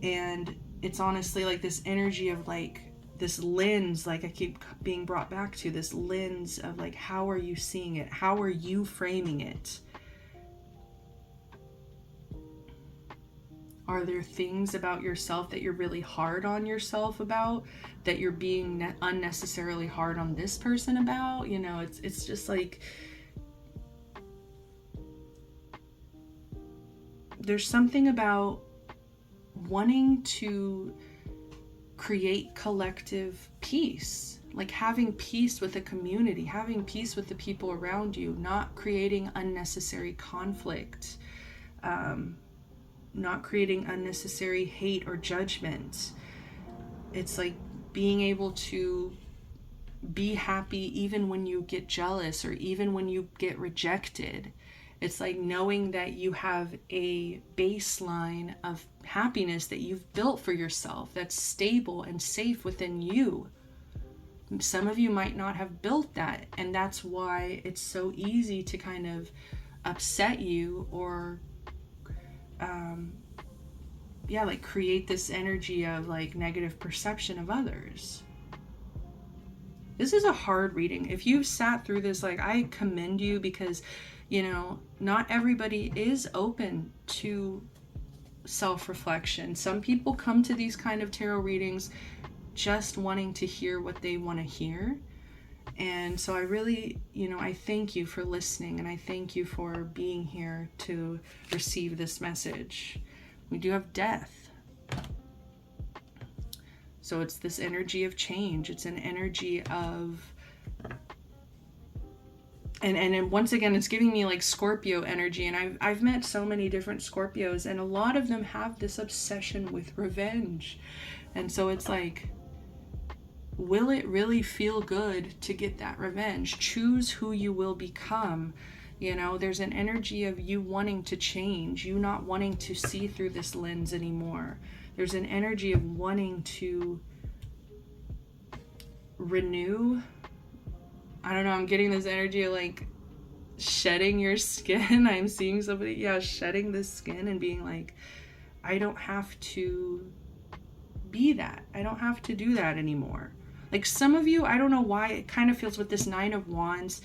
And it's honestly like this energy of like this lens, like I keep being brought back to this lens of like, how are you seeing it? How are you framing it? Are there things about yourself that you're really hard on yourself about, that you're being unnecessarily hard on this person about? You know, it's just like, there's something about wanting to create collective peace, like having peace with the community, having peace with the people around you, not creating unnecessary conflict, not creating unnecessary hate or judgment. It's like being able to be happy even when you get jealous or even when you get rejected. It's like knowing that you have a baseline of happiness that you've built for yourself that's stable and safe within you. Some of you might not have built that, and that's why it's so easy to kind of upset you or like create this energy of like negative perception of others. This is a hard reading. If you've sat through this, like, I commend you, because, you know, not everybody is open to self-reflection. Some people come to these kind of tarot readings just wanting to hear what they want to hear. And so I really, you know, I thank you for listening, and I thank you for being here to receive this message. We do have death. So it's this energy of change. It's an energy of, and once again, it's giving me like Scorpio energy. And I've met so many different Scorpios, and a lot of them have this obsession with revenge. And so it's like, will it really feel good to get that revenge? Choose who you will become. You know, there's an energy of you wanting to change, you not wanting to see through this lens anymore. There's an energy of wanting to renew. I don't know, I'm getting this energy of like shedding your skin. I'm seeing somebody, yeah, shedding this skin and being like, I don't have to be that. I don't have to do that anymore. Like some of you, I don't know why, it kind of feels with this Nine of Wands,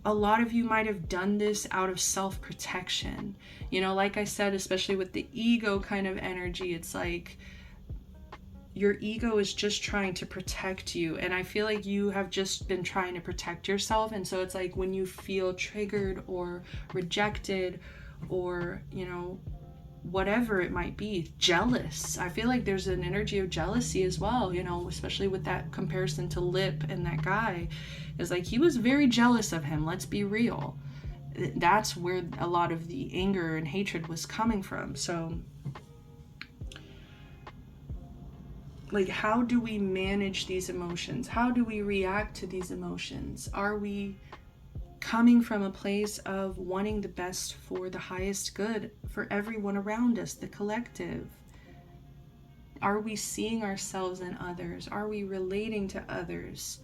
a lot of you might have done this out of self-protection. You know, like I said, especially with the ego kind of energy, it's like your ego is just trying to protect you. And I feel like you have just been trying to protect yourself. And so it's like when you feel triggered or rejected or, you know, whatever it might be, jealous. I feel like there's an energy of jealousy as well, you know, especially with that comparison to Lip and that guy. Is like he was very jealous of him, let's be real. That's where a lot of the anger and hatred was coming from. So like, how do we manage these emotions? How do we react to these emotions? Are we coming from a place of wanting the best for the highest good for everyone around us, the collective? Are we seeing ourselves in others? Are we relating to others?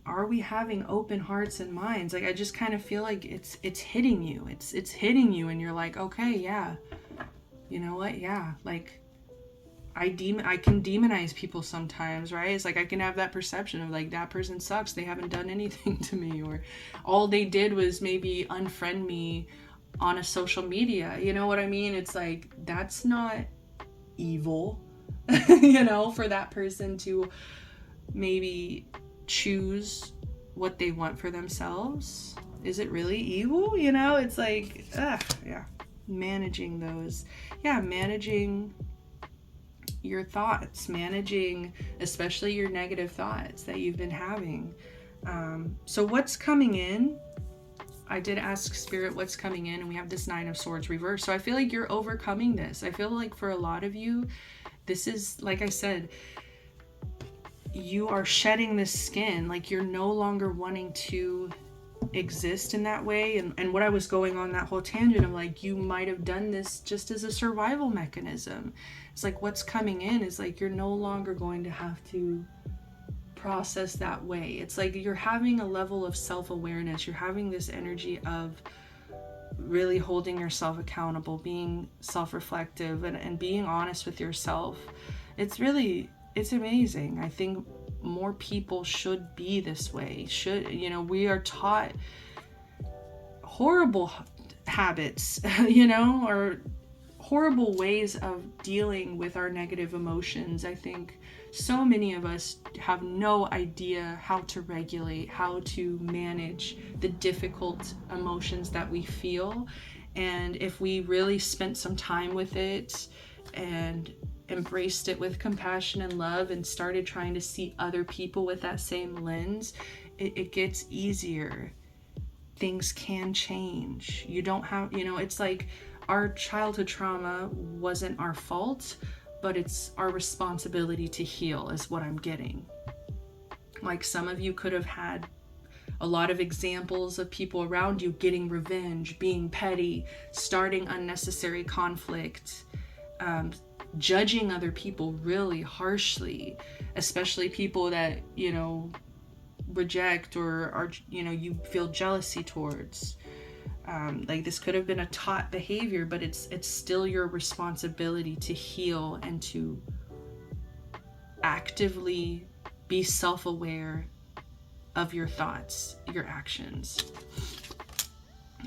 Are we having open hearts and minds? Like, I just kind of feel like it's hitting you. It's hitting you, and you're like, okay, yeah, you know what? Yeah, like I can demonize people sometimes, right? It's like I can have that perception of like, that person sucks. They haven't done anything to me, or all they did was maybe unfriend me on a social media. You know what I mean? It's like, that's not evil, you know, for that person to maybe choose what they want for themselves. Is it really evil? You know, it's like, yeah, managing those, managing your thoughts, managing especially your negative thoughts that you've been having. So what's coming in? I did ask Spirit what's coming in, and we have this Nine of Swords reversed. So I feel like you're overcoming this. I feel like for a lot of you, this is, like I said, you are shedding this skin. Like, you're no longer wanting to exist in that way. And what I was going on that whole tangent of like, you might have done this just as a survival mechanism. It's like, what's coming in is like, you're no longer going to have to process that way. It's like you're having a level of self-awareness. You're having this energy of really holding yourself accountable, being self-reflective, and being honest with yourself. It's amazing. I think more people should be this way. We are taught horrible habits, or horrible ways of dealing with our negative emotions. I think so many of us have no idea how to regulate, how to manage the difficult emotions that we feel. And if we really spent some time with it and embraced it with compassion and love and started trying to see other people with that same lens, it gets easier. Things can change. You don't have, it's like our childhood trauma wasn't our fault, but it's our responsibility to heal, is what I'm getting. Like, some of you could have had a lot of examples of people around you getting revenge, being petty, starting unnecessary conflict, judging other people really harshly, especially people that, reject or are, you feel jealousy towards. Like this could have been a taught behavior, but it's still your responsibility to heal and to actively be self-aware of your thoughts, your actions.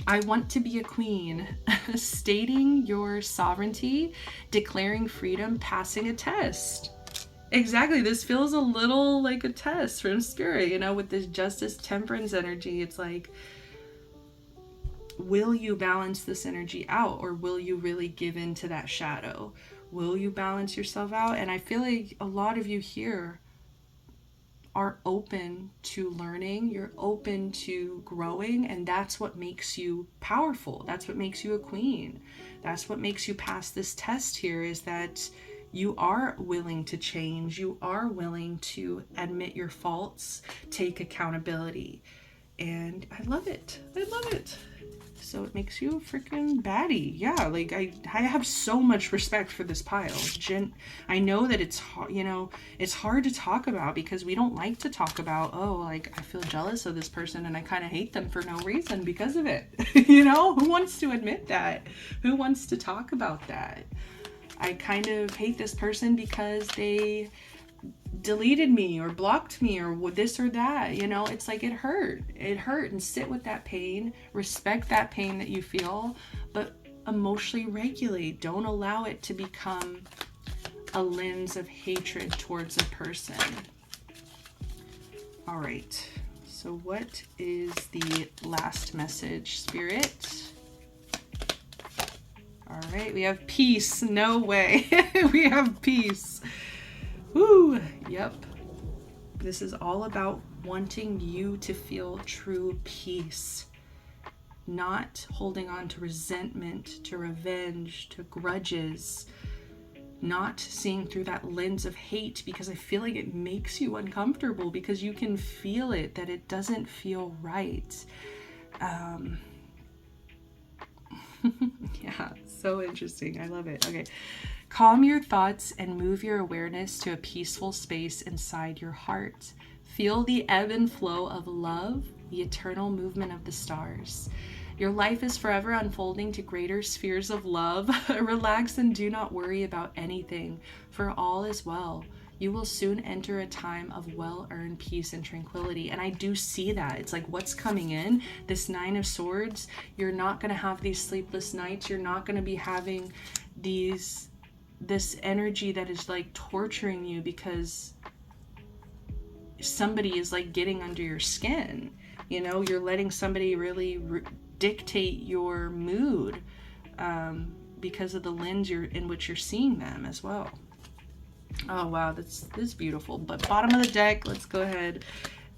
I want to be a queen. Stating your sovereignty, declaring freedom, passing a test. Exactly. This feels a little like a test from spirit, you know, with this justice, temperance energy. It's like, will you balance this energy out, or will you really give in to that shadow? Will you balance yourself out? And I feel like a lot of you here are open to learning, you're open to growing, and that's what makes you powerful. That's what makes you a queen. That's what makes you pass this test here, is that you are willing to change. You are willing to admit your faults, take accountability. And I love it. I love it. So it makes you a freaking baddie. Yeah, like I have so much respect for this pile. I know that it's hard, you know, it's hard to talk about because we don't like to talk about, oh, like I feel jealous of this person and I kind of hate them for no reason because of it. You know, who wants to admit that? Who wants to talk about that? I kind of hate this person because they deleted me or blocked me or this or that, you know. It's like it hurt, and sit with that pain, respect that pain that you feel, but emotionally regulate. Don't allow it to become a lens of hatred towards a person. All right, so what is the last message, Spirit? All right, we have peace. No way. We have peace. Woo, yep. This is all about wanting you to feel true peace, not holding on to resentment, to revenge, to grudges, not seeing through that lens of hate, because I feel like it makes you uncomfortable because you can feel it, that it doesn't feel right. Yeah, so interesting. I love it. Okay. Calm your thoughts and move your awareness to a peaceful space inside your heart. Feel the ebb and flow of love, the eternal movement of the stars. Your life is forever unfolding to greater spheres of love. Relax and do not worry about anything, for all is well. You will soon enter a time of well-earned peace and tranquility. And I do see that. It's like what's coming in, this Nine of Swords, you're not going to have these sleepless nights. You're not going to be having this energy that is like torturing you because somebody is like getting under your skin. You know, you're letting somebody really dictate your mood because of the lens in which you're seeing them as well. Oh wow, this is beautiful. But bottom of the deck, let's go ahead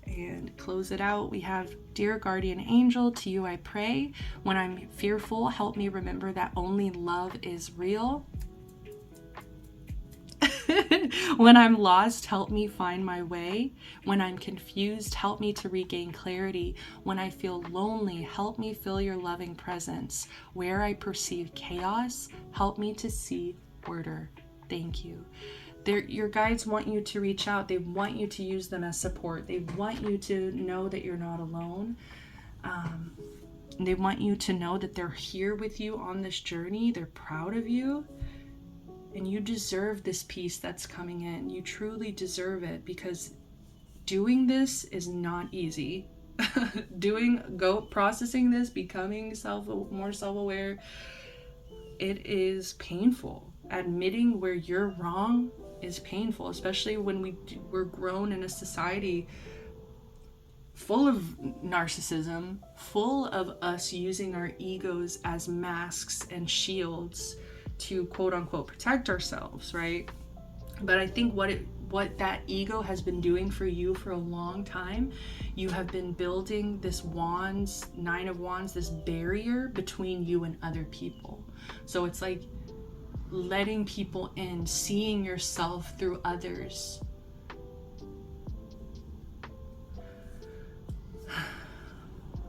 and close it out. We have, dear guardian angel, to you I pray. When I'm fearful, help me remember that only love is real. When I'm lost, help me find my way. When I'm confused, help me to regain clarity. When I feel lonely, help me feel your loving presence. Where I perceive chaos, help me to see order. Thank you. Your guides want you to reach out. They want you to use them as support. They want you to know that you're not alone. They want you to know that they're here with you on this journey. They're proud of you. And you deserve this peace that's coming in. You truly deserve it, because doing this is not easy. Processing this, becoming more self-aware, it is painful. Admitting where you're wrong is painful, especially when we're grown in a society full of narcissism, full of us using our egos as masks and shields to quote unquote protect ourselves, right? But I think what that ego has been doing for you for a long time, you have been building this Nine of Wands, this barrier between you and other people. So it's like letting people in, seeing yourself through others.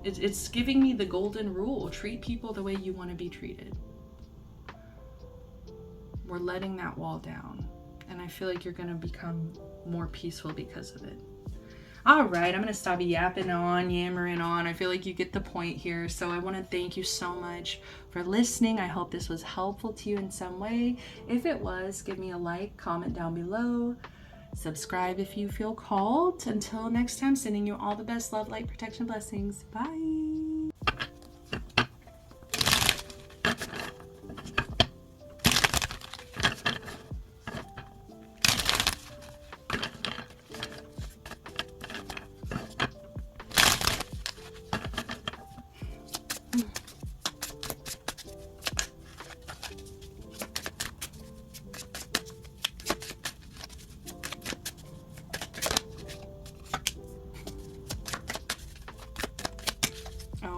It's giving me the golden rule: treat people the way you want to be treated. We're letting that wall down, and I feel like you're going to become more peaceful because of it. All right, I'm going to stop yammering on. I feel like you get the point here. So I want to thank you so much for listening. I hope this was helpful to you in some way. If it was, give me a like, comment down below, subscribe if you feel called. Until next time, sending you all the best love, light, protection, blessings. Bye.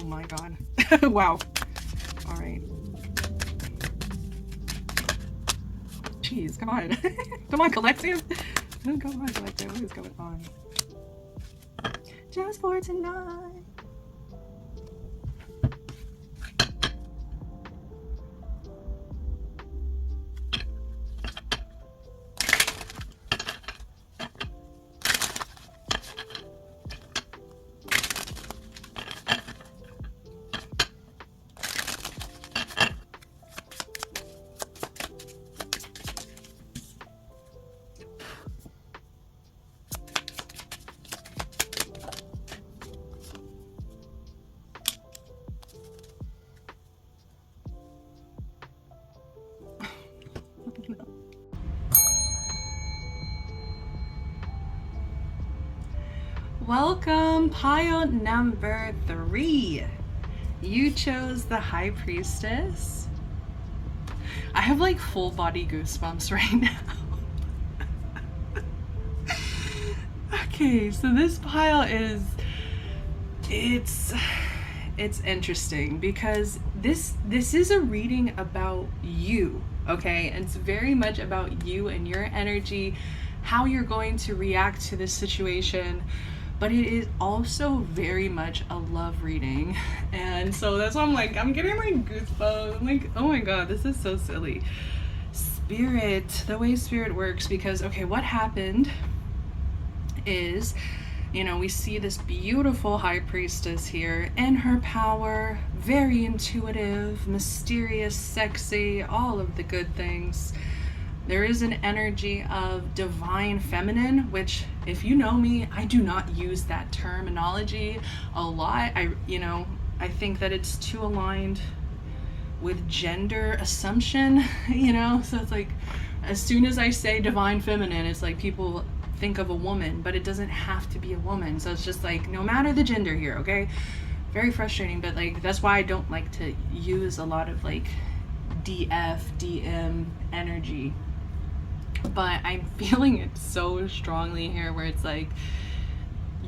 Oh my god. Wow. All right. Jeez, come on. Come on, Collective. Come on, Collective. What is going on? Just for tonight. Welcome, pile number 3. You chose the High Priestess. I have like full body goosebumps right now. Okay, so this pile it's interesting because this is a reading about you, okay? And it's very much about you and your energy, how you're going to react to this situation. But it is also very much a love reading. And so that's why I'm getting like goosebumps. I'm like, oh my god, this is so silly. Spirit, the way Spirit works, because okay, what happened is, you know, we see this beautiful High Priestess here in her power, very intuitive, mysterious, sexy, all of the good things. There is an energy of divine feminine, which if you know me, I do not use that terminology a lot. I think that it's too aligned with gender assumption, you know? So it's like, as soon as I say divine feminine, it's like people think of a woman, but it doesn't have to be a woman. So it's just like, no matter the gender here, okay? Very frustrating, but like, that's why I don't like to use a lot of like DF, DM energy. But I'm feeling it so strongly here where it's like,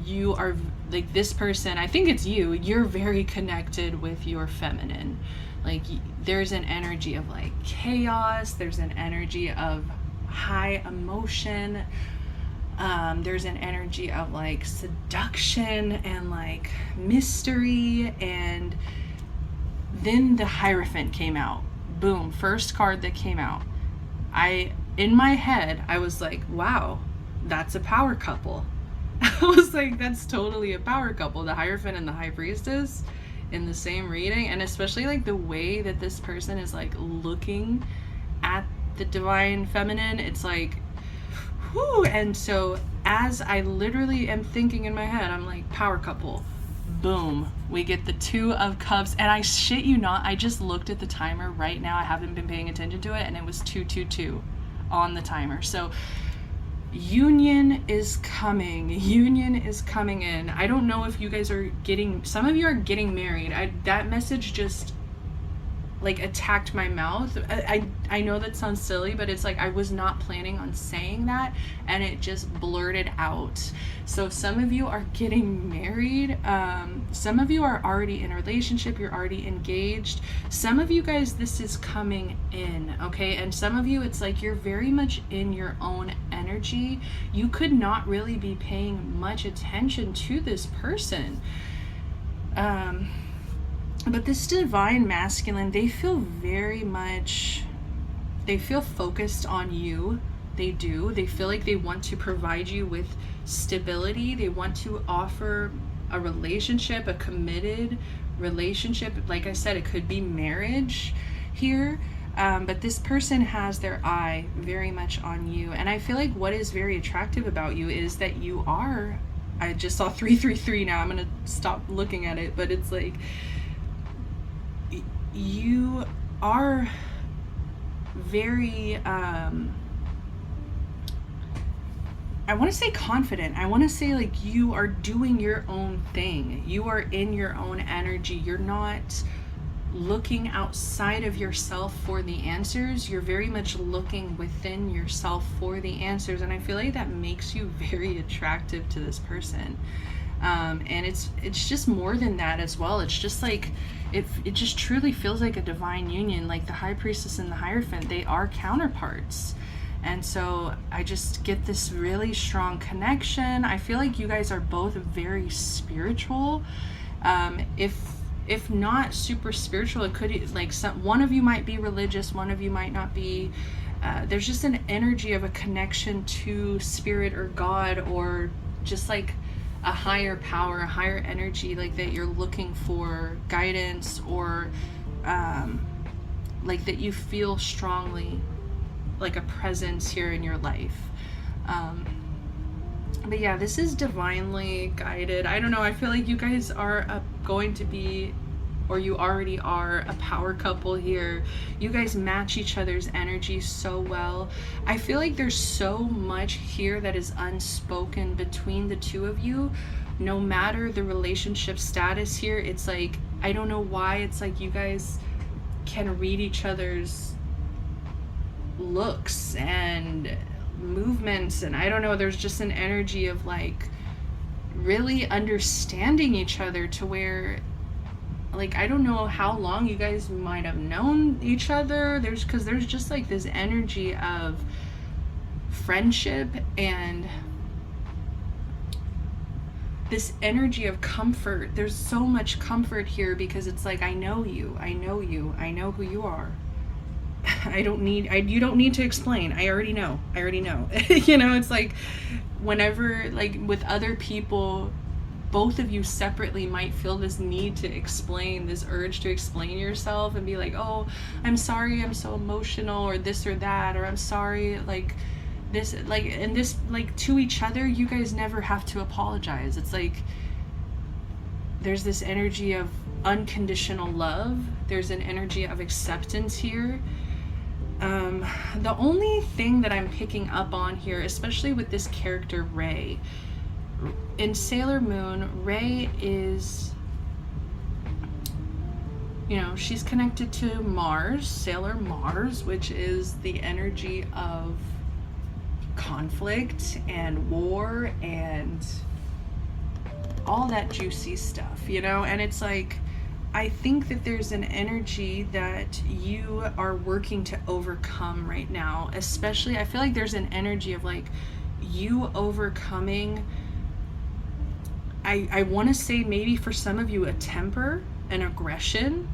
you are like this person, I think it's you're very connected with your feminine. Like there's an energy of like chaos, there's an energy of high emotion, there's an energy of like seduction and like mystery. And then the Hierophant came out. Boom, first card that came out. In my head, I was like, wow, that's a power couple. I was like, that's totally a power couple. The Hierophant and the High Priestess in the same reading. And especially like the way that this person is like looking at the divine feminine, it's like, whoo. And so as I literally am thinking in my head, I'm like, power couple. Boom, we get the 2 of Cups. And I shit you not, I just looked at the timer right now. I haven't been paying attention to it, and it was 222 on the timer. So union is coming. Union is coming in. I don't know if you guys are some of you are getting married. That message just like attacked my mouth. I know that sounds silly, but it's like I was not planning on saying that, and it just blurted out. So some of you are getting married. Some of you are already in a relationship. You're already engaged. Some of you guys, this is coming in, okay? And some of you, it's like you're very much in your own energy. You could not really be paying much attention to this person. But this divine masculine, they feel focused on you. They do. They feel like they want to provide you with stability. They want to offer a relationship, a committed relationship. Like I said, it could be marriage here. But this person has their eye very much on you. And I feel like what is very attractive about you is that you are, I just saw 333 now. I'm going to stop looking at it. But it's like, you are very, I want to say confident. I want to say like you are doing your own thing. You are in your own energy. You're not looking outside of yourself for the answers. You're very much looking within yourself for the answers. And I feel like that makes you very attractive to this person. And it's just more than that as well. It's just like, it just truly feels like a divine union. Like the High Priestess and the Hierophant, they are counterparts. And so I just get this really strong connection. I feel like you guys are both very spiritual. If not super spiritual, it could, like, one of you might be religious, one of you might not be. There's just an energy of a connection to spirit or God, or just like a higher power, a higher energy, like that you're looking for guidance, or like that you feel strongly like a presence here in your life. But yeah, this is divinely guided. I don't know, I feel like you guys are going to be, or you already are, a power couple here. You guys match each other's energy so well. I feel like there's so much here that is unspoken between the two of you. No matter the relationship status here, it's like, I don't know why, it's like you guys can read each other's looks and movements, and I don't know, there's just an energy of like really understanding each other, to where, like, I don't know how long you guys might have known each other. There's just like this energy of friendship and this energy of comfort. There's so much comfort here, because it's like, I know you, I know who you are. You don't need to explain. I already know. You know, it's like, whenever, like with other people, both of you separately might feel this need to explain, this urge to explain yourself and be like, oh, I'm sorry, I'm so emotional, or this or that, or I'm sorry, like this, like, and this, like, to each other, you guys never have to apologize. It's like, there's this energy of unconditional love. There's an energy of acceptance here. The only thing that I'm picking up on here, especially with this character Ray, in Sailor Moon, Ray is, you know, she's connected to Mars, Sailor Mars, which is the energy of conflict and war and all that juicy stuff, you know. And it's like, I think that there's an energy that you are working to overcome right now. Especially, I feel like there's an energy of like you overcoming, I want to say maybe for some of you, a temper, an aggression.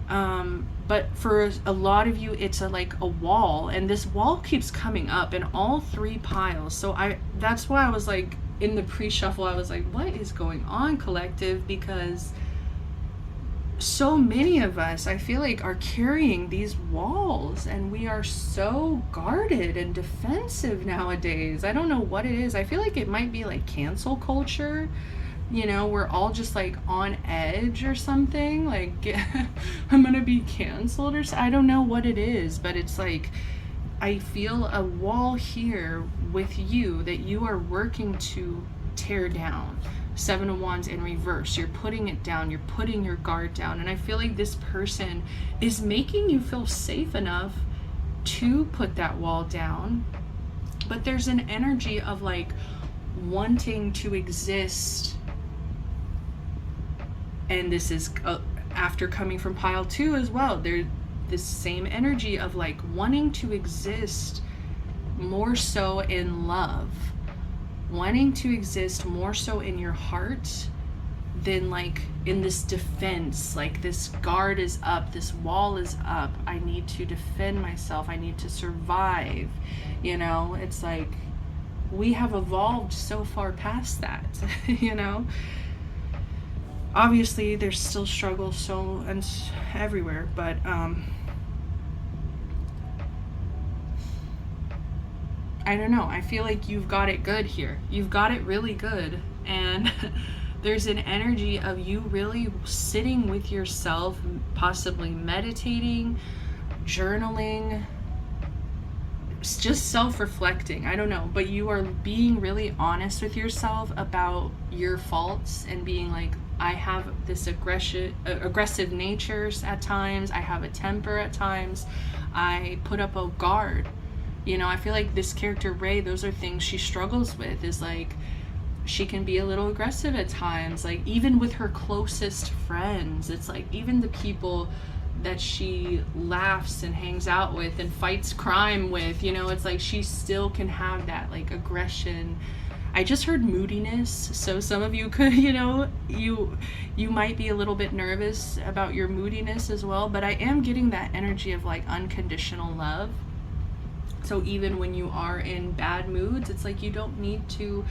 But for a lot of you, it's like a wall, and this wall keeps coming up in all three piles. So that's why I was like, in the pre-shuffle, I was like, what is going on, collective? Because so many of us, I feel like, are carrying these walls, and we are so guarded and defensive nowadays. I don't know what it is. I feel like it might be like cancel culture. You know, we're all just like on edge or something, like I'm gonna be canceled, or I don't know what it is, but it's like, I feel a wall here with you that you are working to tear down. Seven of Wands in reverse. You're putting it down. You're putting your guard down. And I feel like this person is making you feel safe enough to put that wall down. But there's an energy of like wanting to exist. And this is after coming from pile 2 as well. There's this same energy of like wanting to exist more so in love, wanting to exist more so in your heart then like in this defense, like this guard is up, this wall is up, I need to defend myself, I need to survive, you know. It's like we have evolved so far past that. You know, obviously there's still struggles so and everywhere, but I don't know, I feel like you've got it good here, you've got it really good. And there's an energy of you really sitting with yourself, possibly meditating, journaling, just self-reflecting, I don't know, but you are being really honest with yourself about your faults and being like, I have this aggressive natures at times, I have a temper at times, I put up a guard. You know, I feel like this character Ray, those are things she struggles with, is like she can be a little aggressive at times, like even with her closest friends. It's like even the people that she laughs and hangs out with and fights crime with, you know, it's like she still can have that like aggression. I just heard moodiness, so some of you could, you know, you might be a little bit nervous about your moodiness as well, but I am getting that energy of like unconditional love. So even when you are in bad moods, it's like you don't need to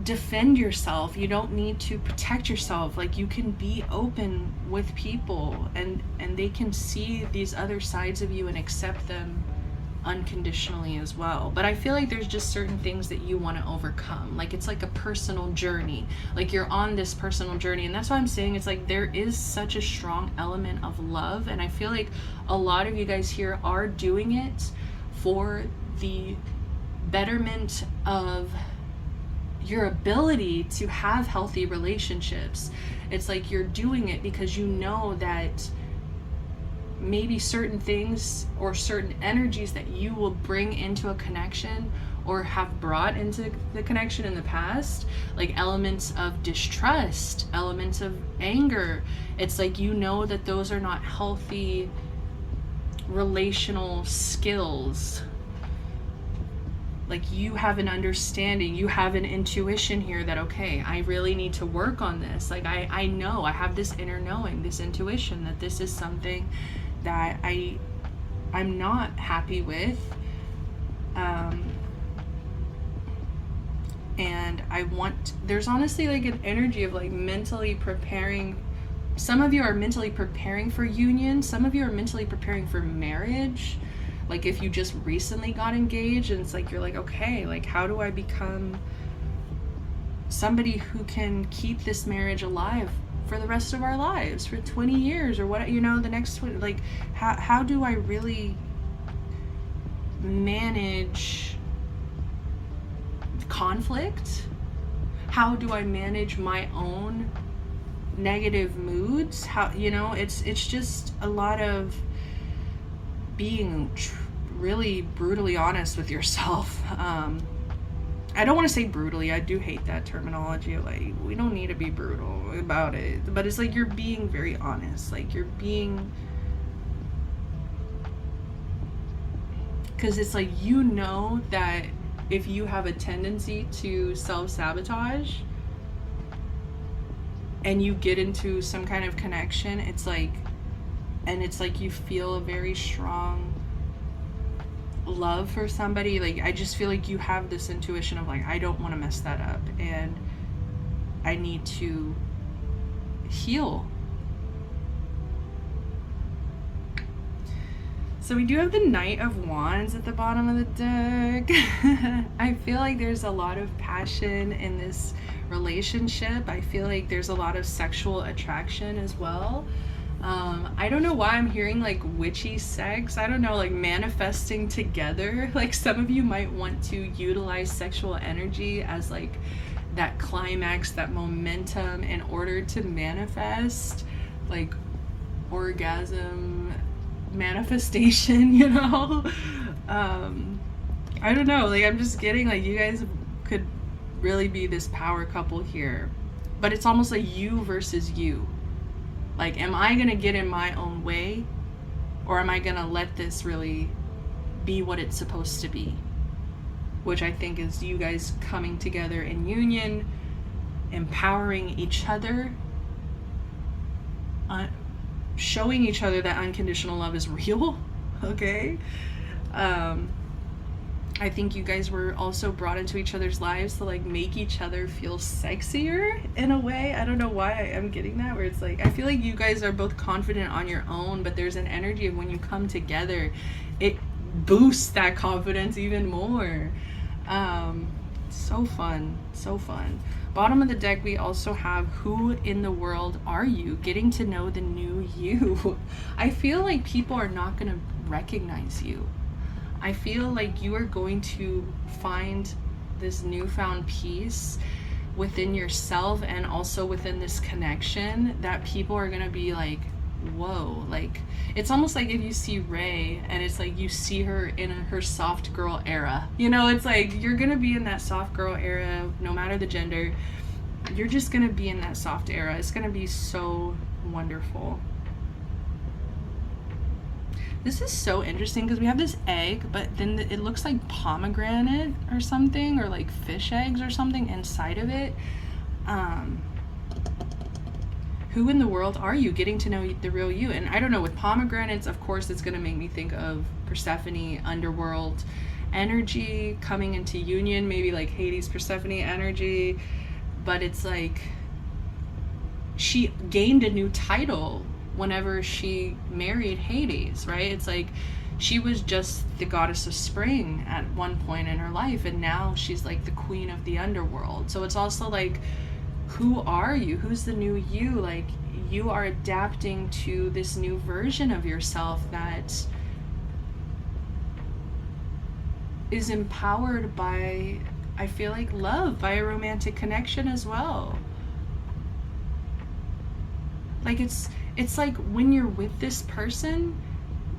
defend yourself, you don't need to protect yourself. Like you can be open with people and they can see these other sides of you and accept them unconditionally as well. But I feel like there's just certain things that you want to overcome. Like it's like a personal journey, like you're on this personal journey, and that's why I'm saying it's like there is such a strong element of love, and I feel like a lot of you guys here are doing it for the betterment of your ability to have healthy relationships. It's like you're doing it because you know that maybe certain things or certain energies that you will bring into a connection or have brought into the connection in the past, like elements of distrust, elements of anger, it's like you know that those are not healthy relational skills. Like you have an understanding, you have an intuition here that, okay, I really need to work on this. Like I know, I have this inner knowing, this intuition that this is something that I'm not happy with. And I want, there's honestly like an energy of like mentally preparing. Some of you are mentally preparing for union. Some of you are mentally preparing for marriage. Like if you just recently got engaged and it's like, you're like, okay, like how do I become somebody who can keep this marriage alive for the rest of our lives, for 20 years or what, you know, the next 20, like how do I really manage conflict? How do I manage my own negative moods? How, you know, it's just a lot of being really brutally honest with yourself. I don't want to say brutally, I do hate that terminology, like we don't need to be brutal about it, but it's like you're being very honest, like you're being, because it's like, you know that if you have a tendency to self-sabotage and you get into some kind of connection, it's like, and it's like you feel a very strong love for somebody, like I just feel like you have this intuition of like, I don't want to mess that up and I need to heal. So we do have the Knight of Wands at the bottom of the deck. I feel like there's a lot of passion in this relationship. I feel like there's a lot of sexual attraction as well. I don't know why I'm hearing like witchy sex. I don't know, like manifesting together. Like some of you might want to utilize sexual energy as like that climax, that momentum in order to manifest like orgasm manifestation, you know? I don't know, like I'm just getting like you guys could really be this power couple here, but it's almost like you versus you. Like, am I gonna get in my own way, or am I gonna let this really be what it's supposed to be? Which I think is you guys coming together in union, empowering each other, showing each other that unconditional love is real. Okay. I think you guys were also brought into each other's lives to like make each other feel sexier in a way. I don't know why I am getting that, where it's like I feel like you guys are both confident on your own, but there's an energy of when you come together, it boosts that confidence even more. So fun, so fun. Bottom of the deck, we also have who in the world are you? Getting to know the new you. I feel like people are not going to recognize you. I feel like you are going to find this newfound peace within yourself and also within this connection that people are going to be like, whoa. Like, it's almost like if you see Ray and it's like you see her in her soft girl era. You know, it's like you're going to be in that soft girl era no matter the gender. You're just going to be in that soft era. It's going to be so wonderful. This is so interesting because we have this egg, but then it looks like pomegranate or something, or like fish eggs or something inside of it. Who in the world are you? Getting to know the real you. And I don't know, with pomegranates, of course, it's going to make me think of Persephone, underworld energy coming into union, maybe like Hades, Persephone energy. But it's like she gained a new title whenever she married Hades, right? It's like she was just the goddess of spring at one point in her life, and now she's like the queen of the underworld. So it's also like, who are you? Who's the new you? Like, you are adapting to this new version of yourself that is empowered by, I feel like, love, by a romantic connection as well. Like, it's like when you're with this person,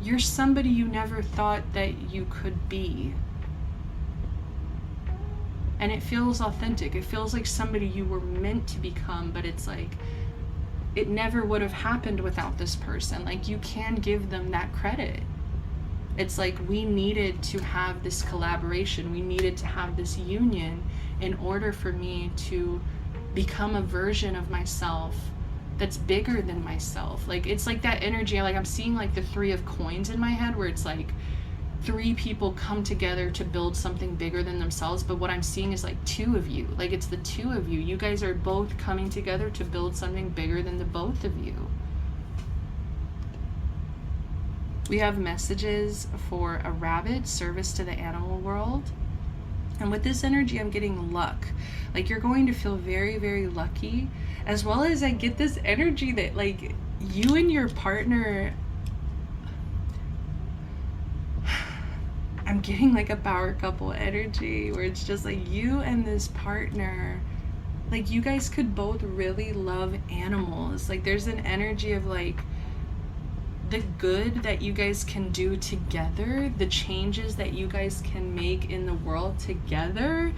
you're somebody you never thought that you could be. And it feels authentic. It feels like somebody you were meant to become, but it's like it never would have happened without this person. Like, you can give them that credit. It's like we needed to have this collaboration. We needed to have this union in order for me to become a version of myself that's bigger than myself. Like, it's like that energy, like I'm seeing like the 3 of coins in my head, where it's like 3 people come together to build something bigger than themselves, but what I'm seeing is like 2 of you. Like, it's the 2 of you. You guys are both coming together to build something bigger than the both of you. We have messages for a rabbit, service to the animal world. And with this energy, I'm getting luck. Like, you're going to feel very, very lucky, as well as I get this energy that like you and your partner, I'm getting like a power couple energy where it's just like you and this partner, like you guys could both really love animals. Like, there's an energy of like the good that you guys can do together, the changes that you guys can make in the world together.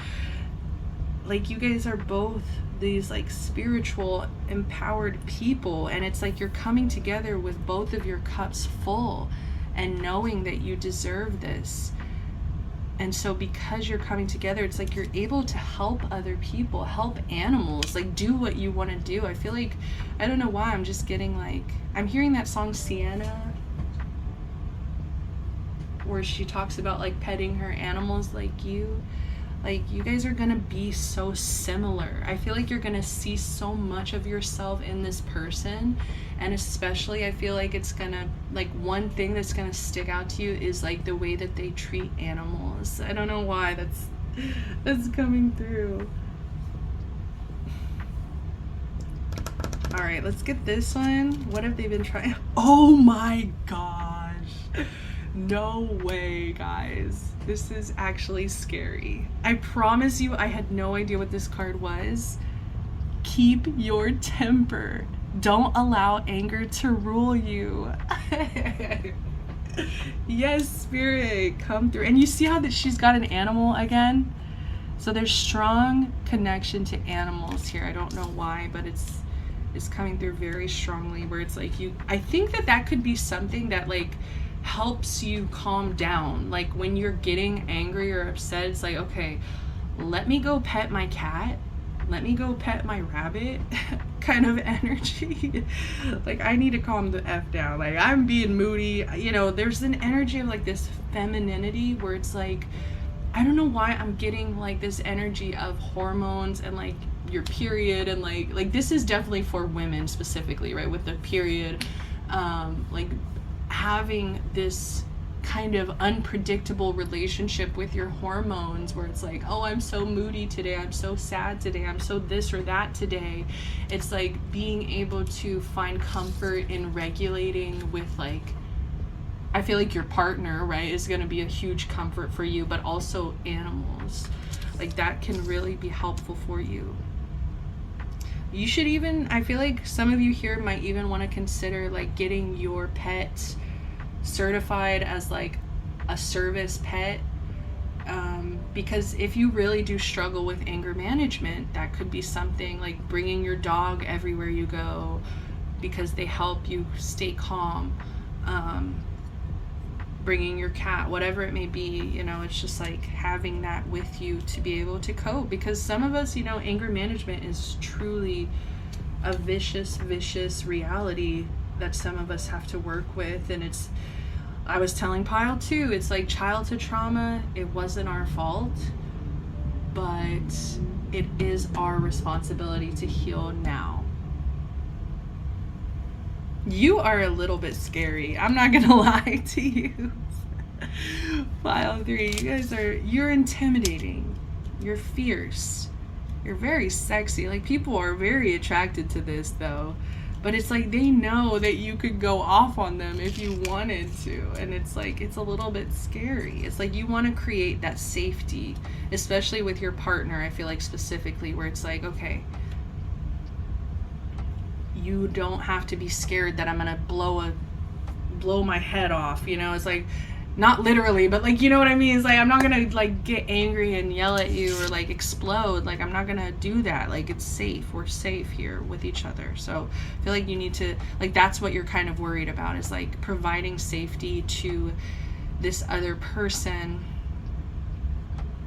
Like, you guys are both these like spiritual empowered people, and it's like you're coming together with both of your cups full and knowing that you deserve this. And so because you're coming together, it's like you're able to help other people, help animals, like do what you want to do. I feel like, I don't know why, I'm just getting like, I'm hearing that song Sienna, where she talks about like petting her animals like you. Like, you guys are gonna be so similar. I feel like you're gonna see so much of yourself in this person, and especially I feel like it's gonna, like, one thing that's gonna stick out to you is like the way that they treat animals. I don't know why that's coming through. All right, let's get this one. What have they been trying? Oh my gosh. No way, guys. This is actually scary. I promise you, I had no idea what this card was. Keep your temper. Don't allow anger to rule you. Yes, Spirit, come through. And you see how that she's got an animal again? So there's strong connection to animals here. I don't know why, but it's coming through very strongly, where it's like I think that could be something that like helps you calm down. Like, when you're getting angry or upset, it's like, okay, let me go pet my cat let me go pet my rabbit kind of energy. Like, I need to calm the F down. Like, I'm being moody. You know, there's an energy of like this femininity where it's like, I don't know why I'm getting like this energy of hormones and like your period, and like this is definitely for women specifically, right? With the period, like having this kind of unpredictable relationship with your hormones where it's like, oh, I'm so moody today, I'm so sad today, I'm so this or that today. It's like being able to find comfort in regulating with like, I feel like your partner, right, is going to be a huge comfort for you, but also animals. Like that can really be helpful for you. You should even, I feel like some of you here might even want to consider like getting your pet certified as like a service pet, because if you really do struggle with anger management, that could be something like bringing your dog everywhere you go because they help you stay calm, bringing your cat, whatever it may be, you know, it's just like having that with you to be able to cope. Because some of us, you know, anger management is truly a vicious reality that some of us have to work with. And it's, I was telling Pyle too, it's like childhood trauma, it wasn't our fault, but it is our responsibility to heal now. You are a little bit scary, I'm not gonna lie to you. File 3, you guys are, you're intimidating, you're fierce, you're very sexy. Like, people are very attracted to this though, but it's like they know that you could go off on them if you wanted to, and it's like, it's a little bit scary. It's like you want to create that safety, especially with your partner, I feel like specifically, where it's like, okay, you don't have to be scared that I'm gonna blow my head off, you know. It's like, not literally, but like, you know what I mean? It's like, I'm not gonna like get angry and yell at you or like explode. Like, I'm not gonna do that. Like, it's safe. We're safe here with each other. So I feel like you need to, like, that's what you're kind of worried about, is like providing safety to this other person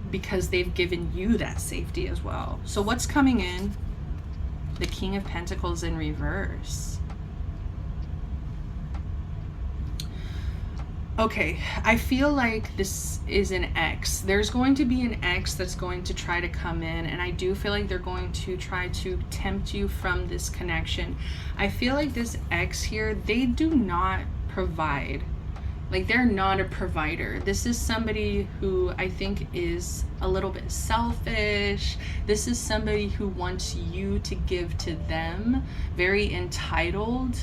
because they've given you that safety as well. So what's coming in? The King of Pentacles in reverse. Okay, I feel like this is an ex. There's going to be an ex that's going to try to come in, and I do feel like they're going to try to tempt you from this connection. I feel like this ex here, they do not provide. Like, they're not a provider. This is somebody who I think is a little bit selfish. This is somebody who wants you to give to them. Very entitled,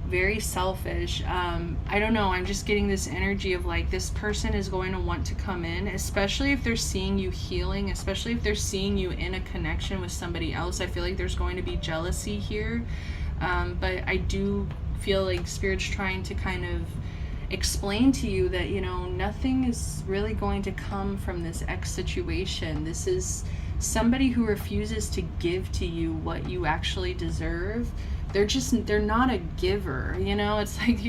very selfish. I don't know, I'm just getting this energy of like, this person is going to want to come in, especially if they're seeing you healing, especially if they're seeing you in a connection with somebody else. I feel like there's going to be jealousy here, but I do feel like Spirit's trying to kind of explain to you that, you know, nothing is really going to come from this ex situation. This is somebody who refuses to give to you what you actually deserve. They're not a giver, you know. It's like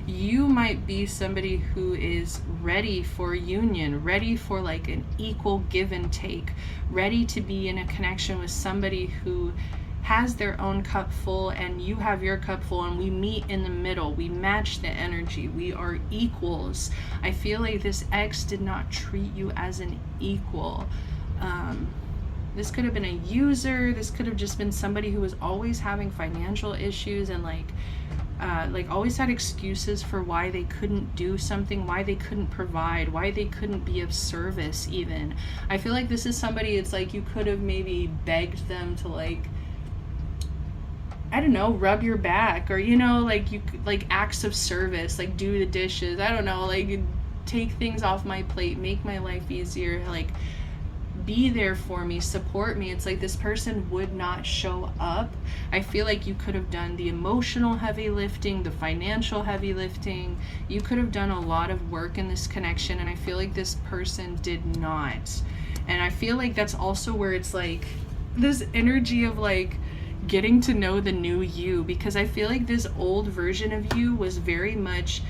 you might be somebody who is ready for union, ready for like an equal give and take, ready to be in a connection with somebody who has their own cup full and you have your cup full, and we meet in the middle, we match the energy, we are equals. I feel like this ex did not treat you as an equal. This could have been a user. This could have just been somebody who was always having financial issues and like always had excuses for why they couldn't do something, why they couldn't provide, why they couldn't be of service even. I feel like this is somebody, it's like you could have maybe begged them to like, I don't know, rub your back, or, you know, like you like acts of service, like do the dishes, I don't know, like take things off my plate, make my life easier, like be there for me, support me. It's like this person would not show up. I feel like you could have done the emotional heavy lifting, the financial heavy lifting. You could have done a lot of work in this connection, and I feel like this person did not. And I feel like that's also where it's like this energy of like getting to know the new you, because I feel like this old version of you was very much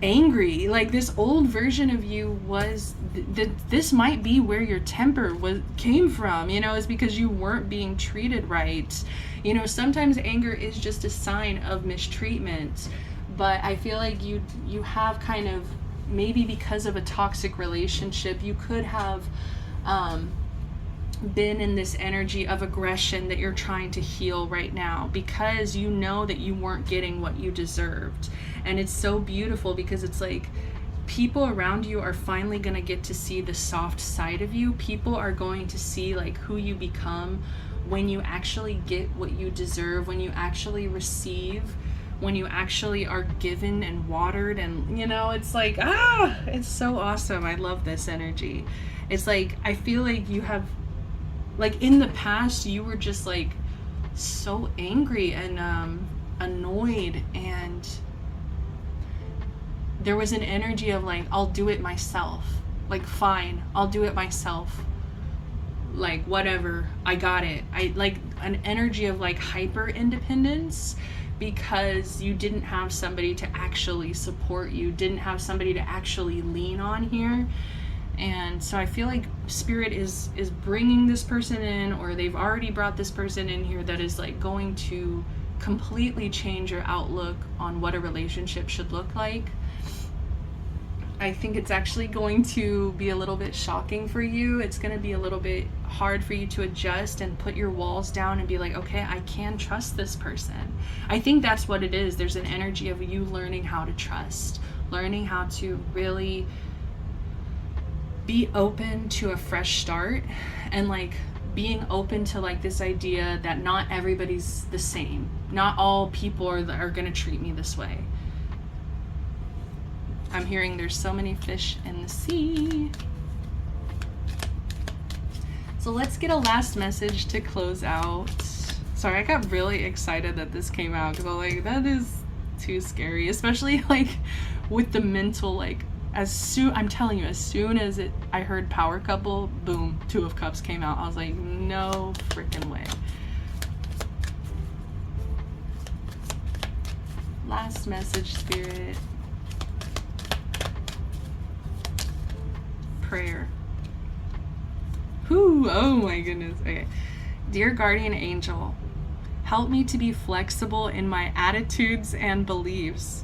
angry. Like this old version of you was this might be where your temper came from, you know, is because you weren't being treated right. You know, sometimes anger is just a sign of mistreatment, but I feel like you have kind of, maybe because of a toxic relationship, you could have been in this energy of aggression that you're trying to heal right now, because you know that you weren't getting what you deserved. And it's so beautiful because it's like people around you are finally going to get to see the soft side of you. People are going to see like who you become when you actually get what you deserve, when you actually receive, when you actually are given and watered. And you know, it's like, it's so awesome. I love this energy. It's like, I feel like you have, like in the past, you were just like so angry and annoyed, and there was an energy of like, I'll do it myself. Like, fine, I'll do it myself. Like, whatever, I got it. I like an energy of like hyper independence, because you didn't have somebody to actually support you, didn't have somebody to actually lean on here. And so I feel like Spirit is bringing this person in, or they've already brought this person in here, that is like going to completely change your outlook on what a relationship should look like. I think it's actually going to be a little bit shocking for you. It's going to be a little bit hard for you to adjust and put your walls down and be like, okay, I can trust this person. I think that's what it is. There's an energy of you learning how to trust, learning how to really be open to a fresh start, and like being open to like this idea that not everybody's the same. Not all people are going to treat me this way. I'm hearing there's so many fish in the sea. So let's get a last message to close out. Sorry, I got really excited that this came out, because I'm like, that is too scary, especially like with the mental, like I'm telling you, as soon as I heard power couple, boom, Two of Cups came out. I was like, no freaking way. Last message, Spirit. Prayer. Whew, oh my goodness. Okay. Dear guardian angel, help me to be flexible in my attitudes and beliefs.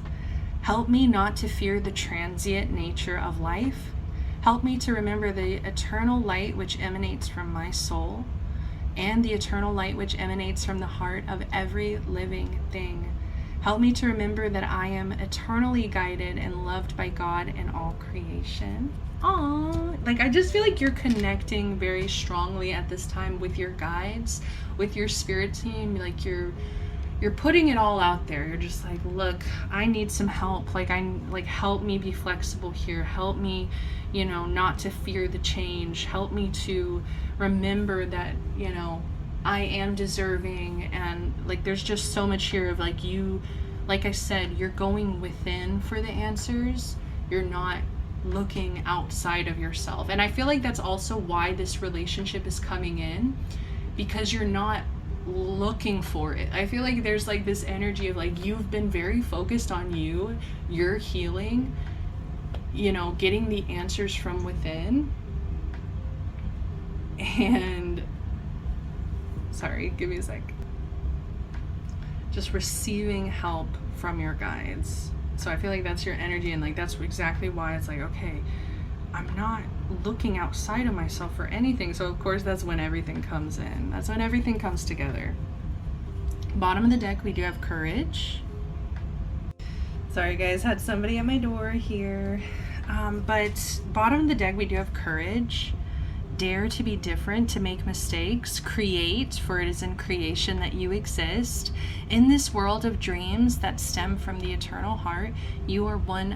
Help me not to fear the transient nature of life. Help me to remember the eternal light which emanates from my soul, and the eternal light which emanates from the heart of every living thing. Help me to remember that I am eternally guided and loved by God in all creation. Aww. Like, I just feel like you're connecting very strongly at this time with your guides, with your spirit team. Like you're putting it all out there. You're just like, look, I need some help. Like, help me be flexible here. Help me, you know, not to fear the change. Help me to remember that, you know, I am deserving. And like, there's just so much here of like, you, like I said, you're going within for the answers. You're not looking outside of yourself. And I feel like that's also why this relationship is coming in, because you're not looking for it. I feel like there's like this energy of like, you've been very focused on your healing, you know, getting the answers from within. And sorry, give me a sec. Just receiving help from your guides. So I feel like that's your energy, and like that's exactly why it's like, okay, I'm not looking outside of myself for anything. So of course that's when everything comes in. That's when everything comes together. Bottom of the deck, we do have courage. Sorry guys, had somebody at my door here. But bottom of the deck, we do have courage. Dare to be different, to make mistakes, create, for it is in creation that you exist. In this world of dreams that stem from the eternal heart, you are one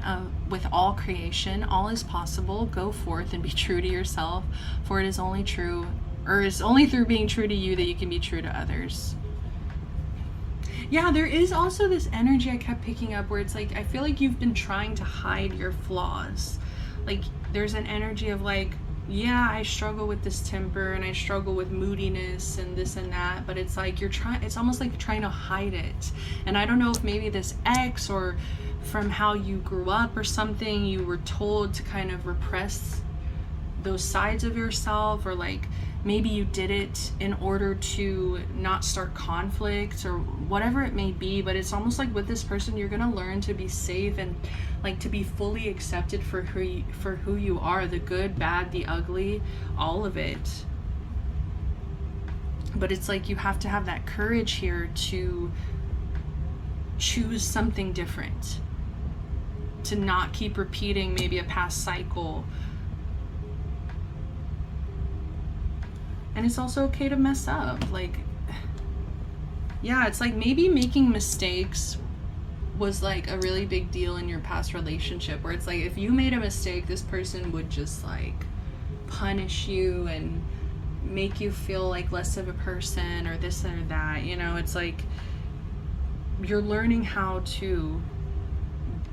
with all creation. All is possible. Go forth and be true to yourself, for it is only true, or is only through being true to you that you can be true to others. Yeah, there is also this energy I kept picking up where it's like, I feel like you've been trying to hide your flaws. Like, there's an energy of like, yeah, I struggle with this temper and I struggle with moodiness and this and that, but it's like it's almost like you're trying to hide it. And I don't know if maybe this ex, or from how you grew up or something, you were told to kind of repress those sides of yourself, or like maybe you did it in order to not start conflict or whatever it may be. But it's almost like with this person, you're gonna learn to be safe and like to be fully accepted for who you are, the good, bad, the ugly, all of it. But it's like you have to have that courage here to choose something different, to not keep repeating maybe a past cycle. And it's also okay to mess up. Like, yeah, it's like maybe making mistakes was like a really big deal in your past relationship, where it's like if you made a mistake, this person would just like punish you and make you feel like less of a person or this or that. You know, it's like you're learning how to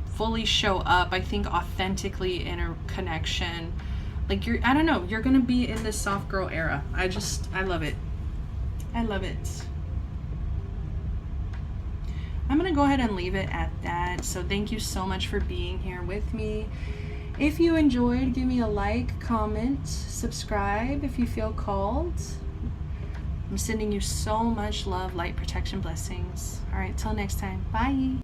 fully show up, I think, authentically in a connection. Like I don't know, you're gonna be in this soft girl era. I love it. I love it. I'm gonna go ahead and leave it at that. So thank you so much for being here with me. If you enjoyed, give me a like, comment, subscribe if you feel called. I'm sending you so much love, light, protection, blessings. All right, till next time. Bye.